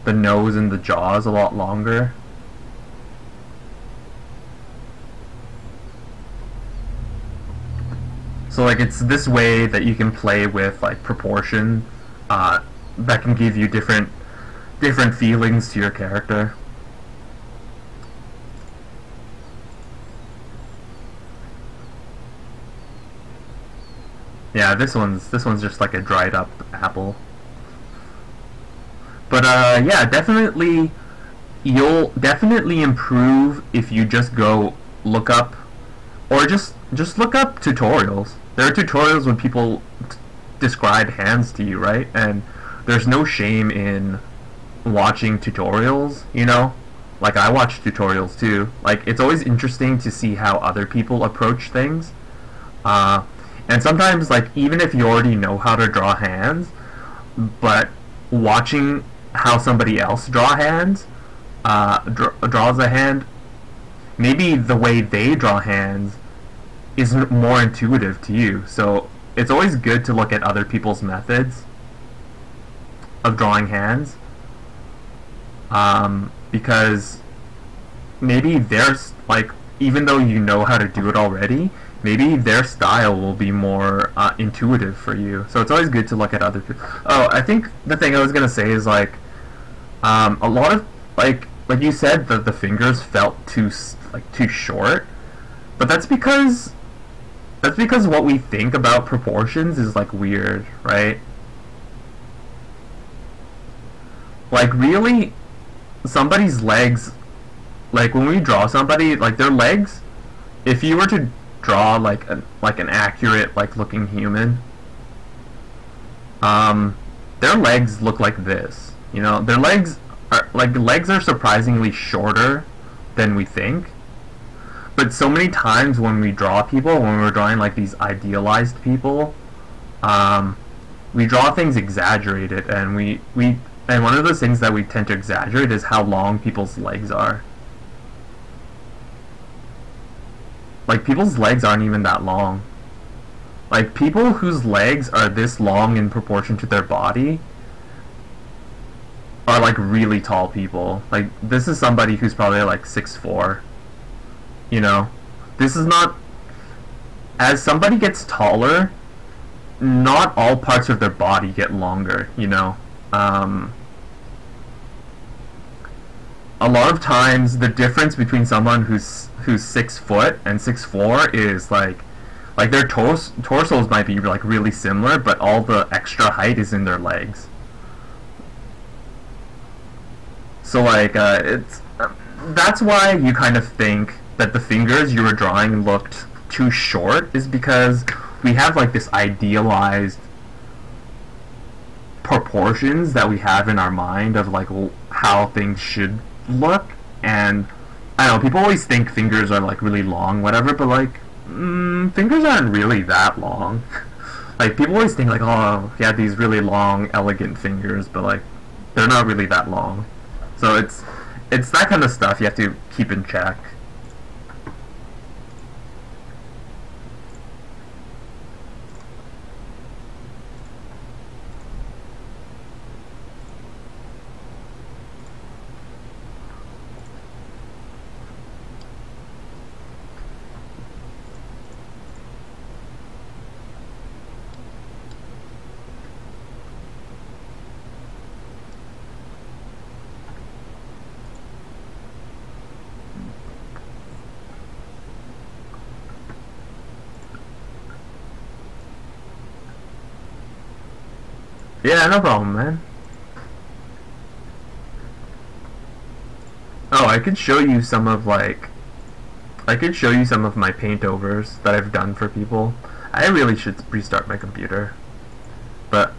the nose and the jaw is a lot longer. So like it's this way that you can play with like proportion, that can give you different feelings to your character. Yeah, this one's just like a dried up apple. But yeah, definitely you'll definitely improve if you just go look up, or just look up tutorials. There are tutorials when people describe hands to you, right? And there's no shame in watching tutorials, you know? Like I watch tutorials too. Like it's always interesting to see how other people approach things. And sometimes, like, even if you already know how to draw hands, but watching how somebody else draws a hand, maybe the way they draw hands is more intuitive to you. So it's always good to look at other people's methods of drawing hands, because maybe there's, like, even though you know how to do it already, maybe their style will be more intuitive for you. So it's always good to look at other people. Oh, I think the thing I was gonna say is like a lot of like you said that the fingers felt too short, but that's because what we think about proportions is like weird, right? Like really, somebody's legs, like when we draw somebody, like their legs, if you were to draw like an accurate like looking human, their legs look like this. You know, their legs are surprisingly shorter than we think. But so many times when we draw people, when we're drawing like these idealized people, we draw things exaggerated, and and one of those things that we tend to exaggerate is how long people's legs are. Like people's legs aren't even that long. Like people whose legs are this long in proportion to their body are like really tall people. Like this is somebody who's probably like 6'4". You know, this is not, as somebody gets taller, not all parts of their body get longer, you know. A lot of times the difference between someone who's 6 foot and 6'4" is like their torsos might be like really similar, but all the extra height is in their legs. So like it's that's why you kind of think that the fingers you were drawing looked too short, is because we have like this idealized proportions that we have in our mind of like how things should look. And I don't know, people always think fingers are like really long, whatever, but like fingers aren't really that long. Like people always think like, oh, he had these really long elegant fingers, but like they're not really that long. So it's that kind of stuff you have to keep in check. Yeah, no problem, man. Oh, I could show you some of my paint overs that I've done for people. I really should restart my computer. But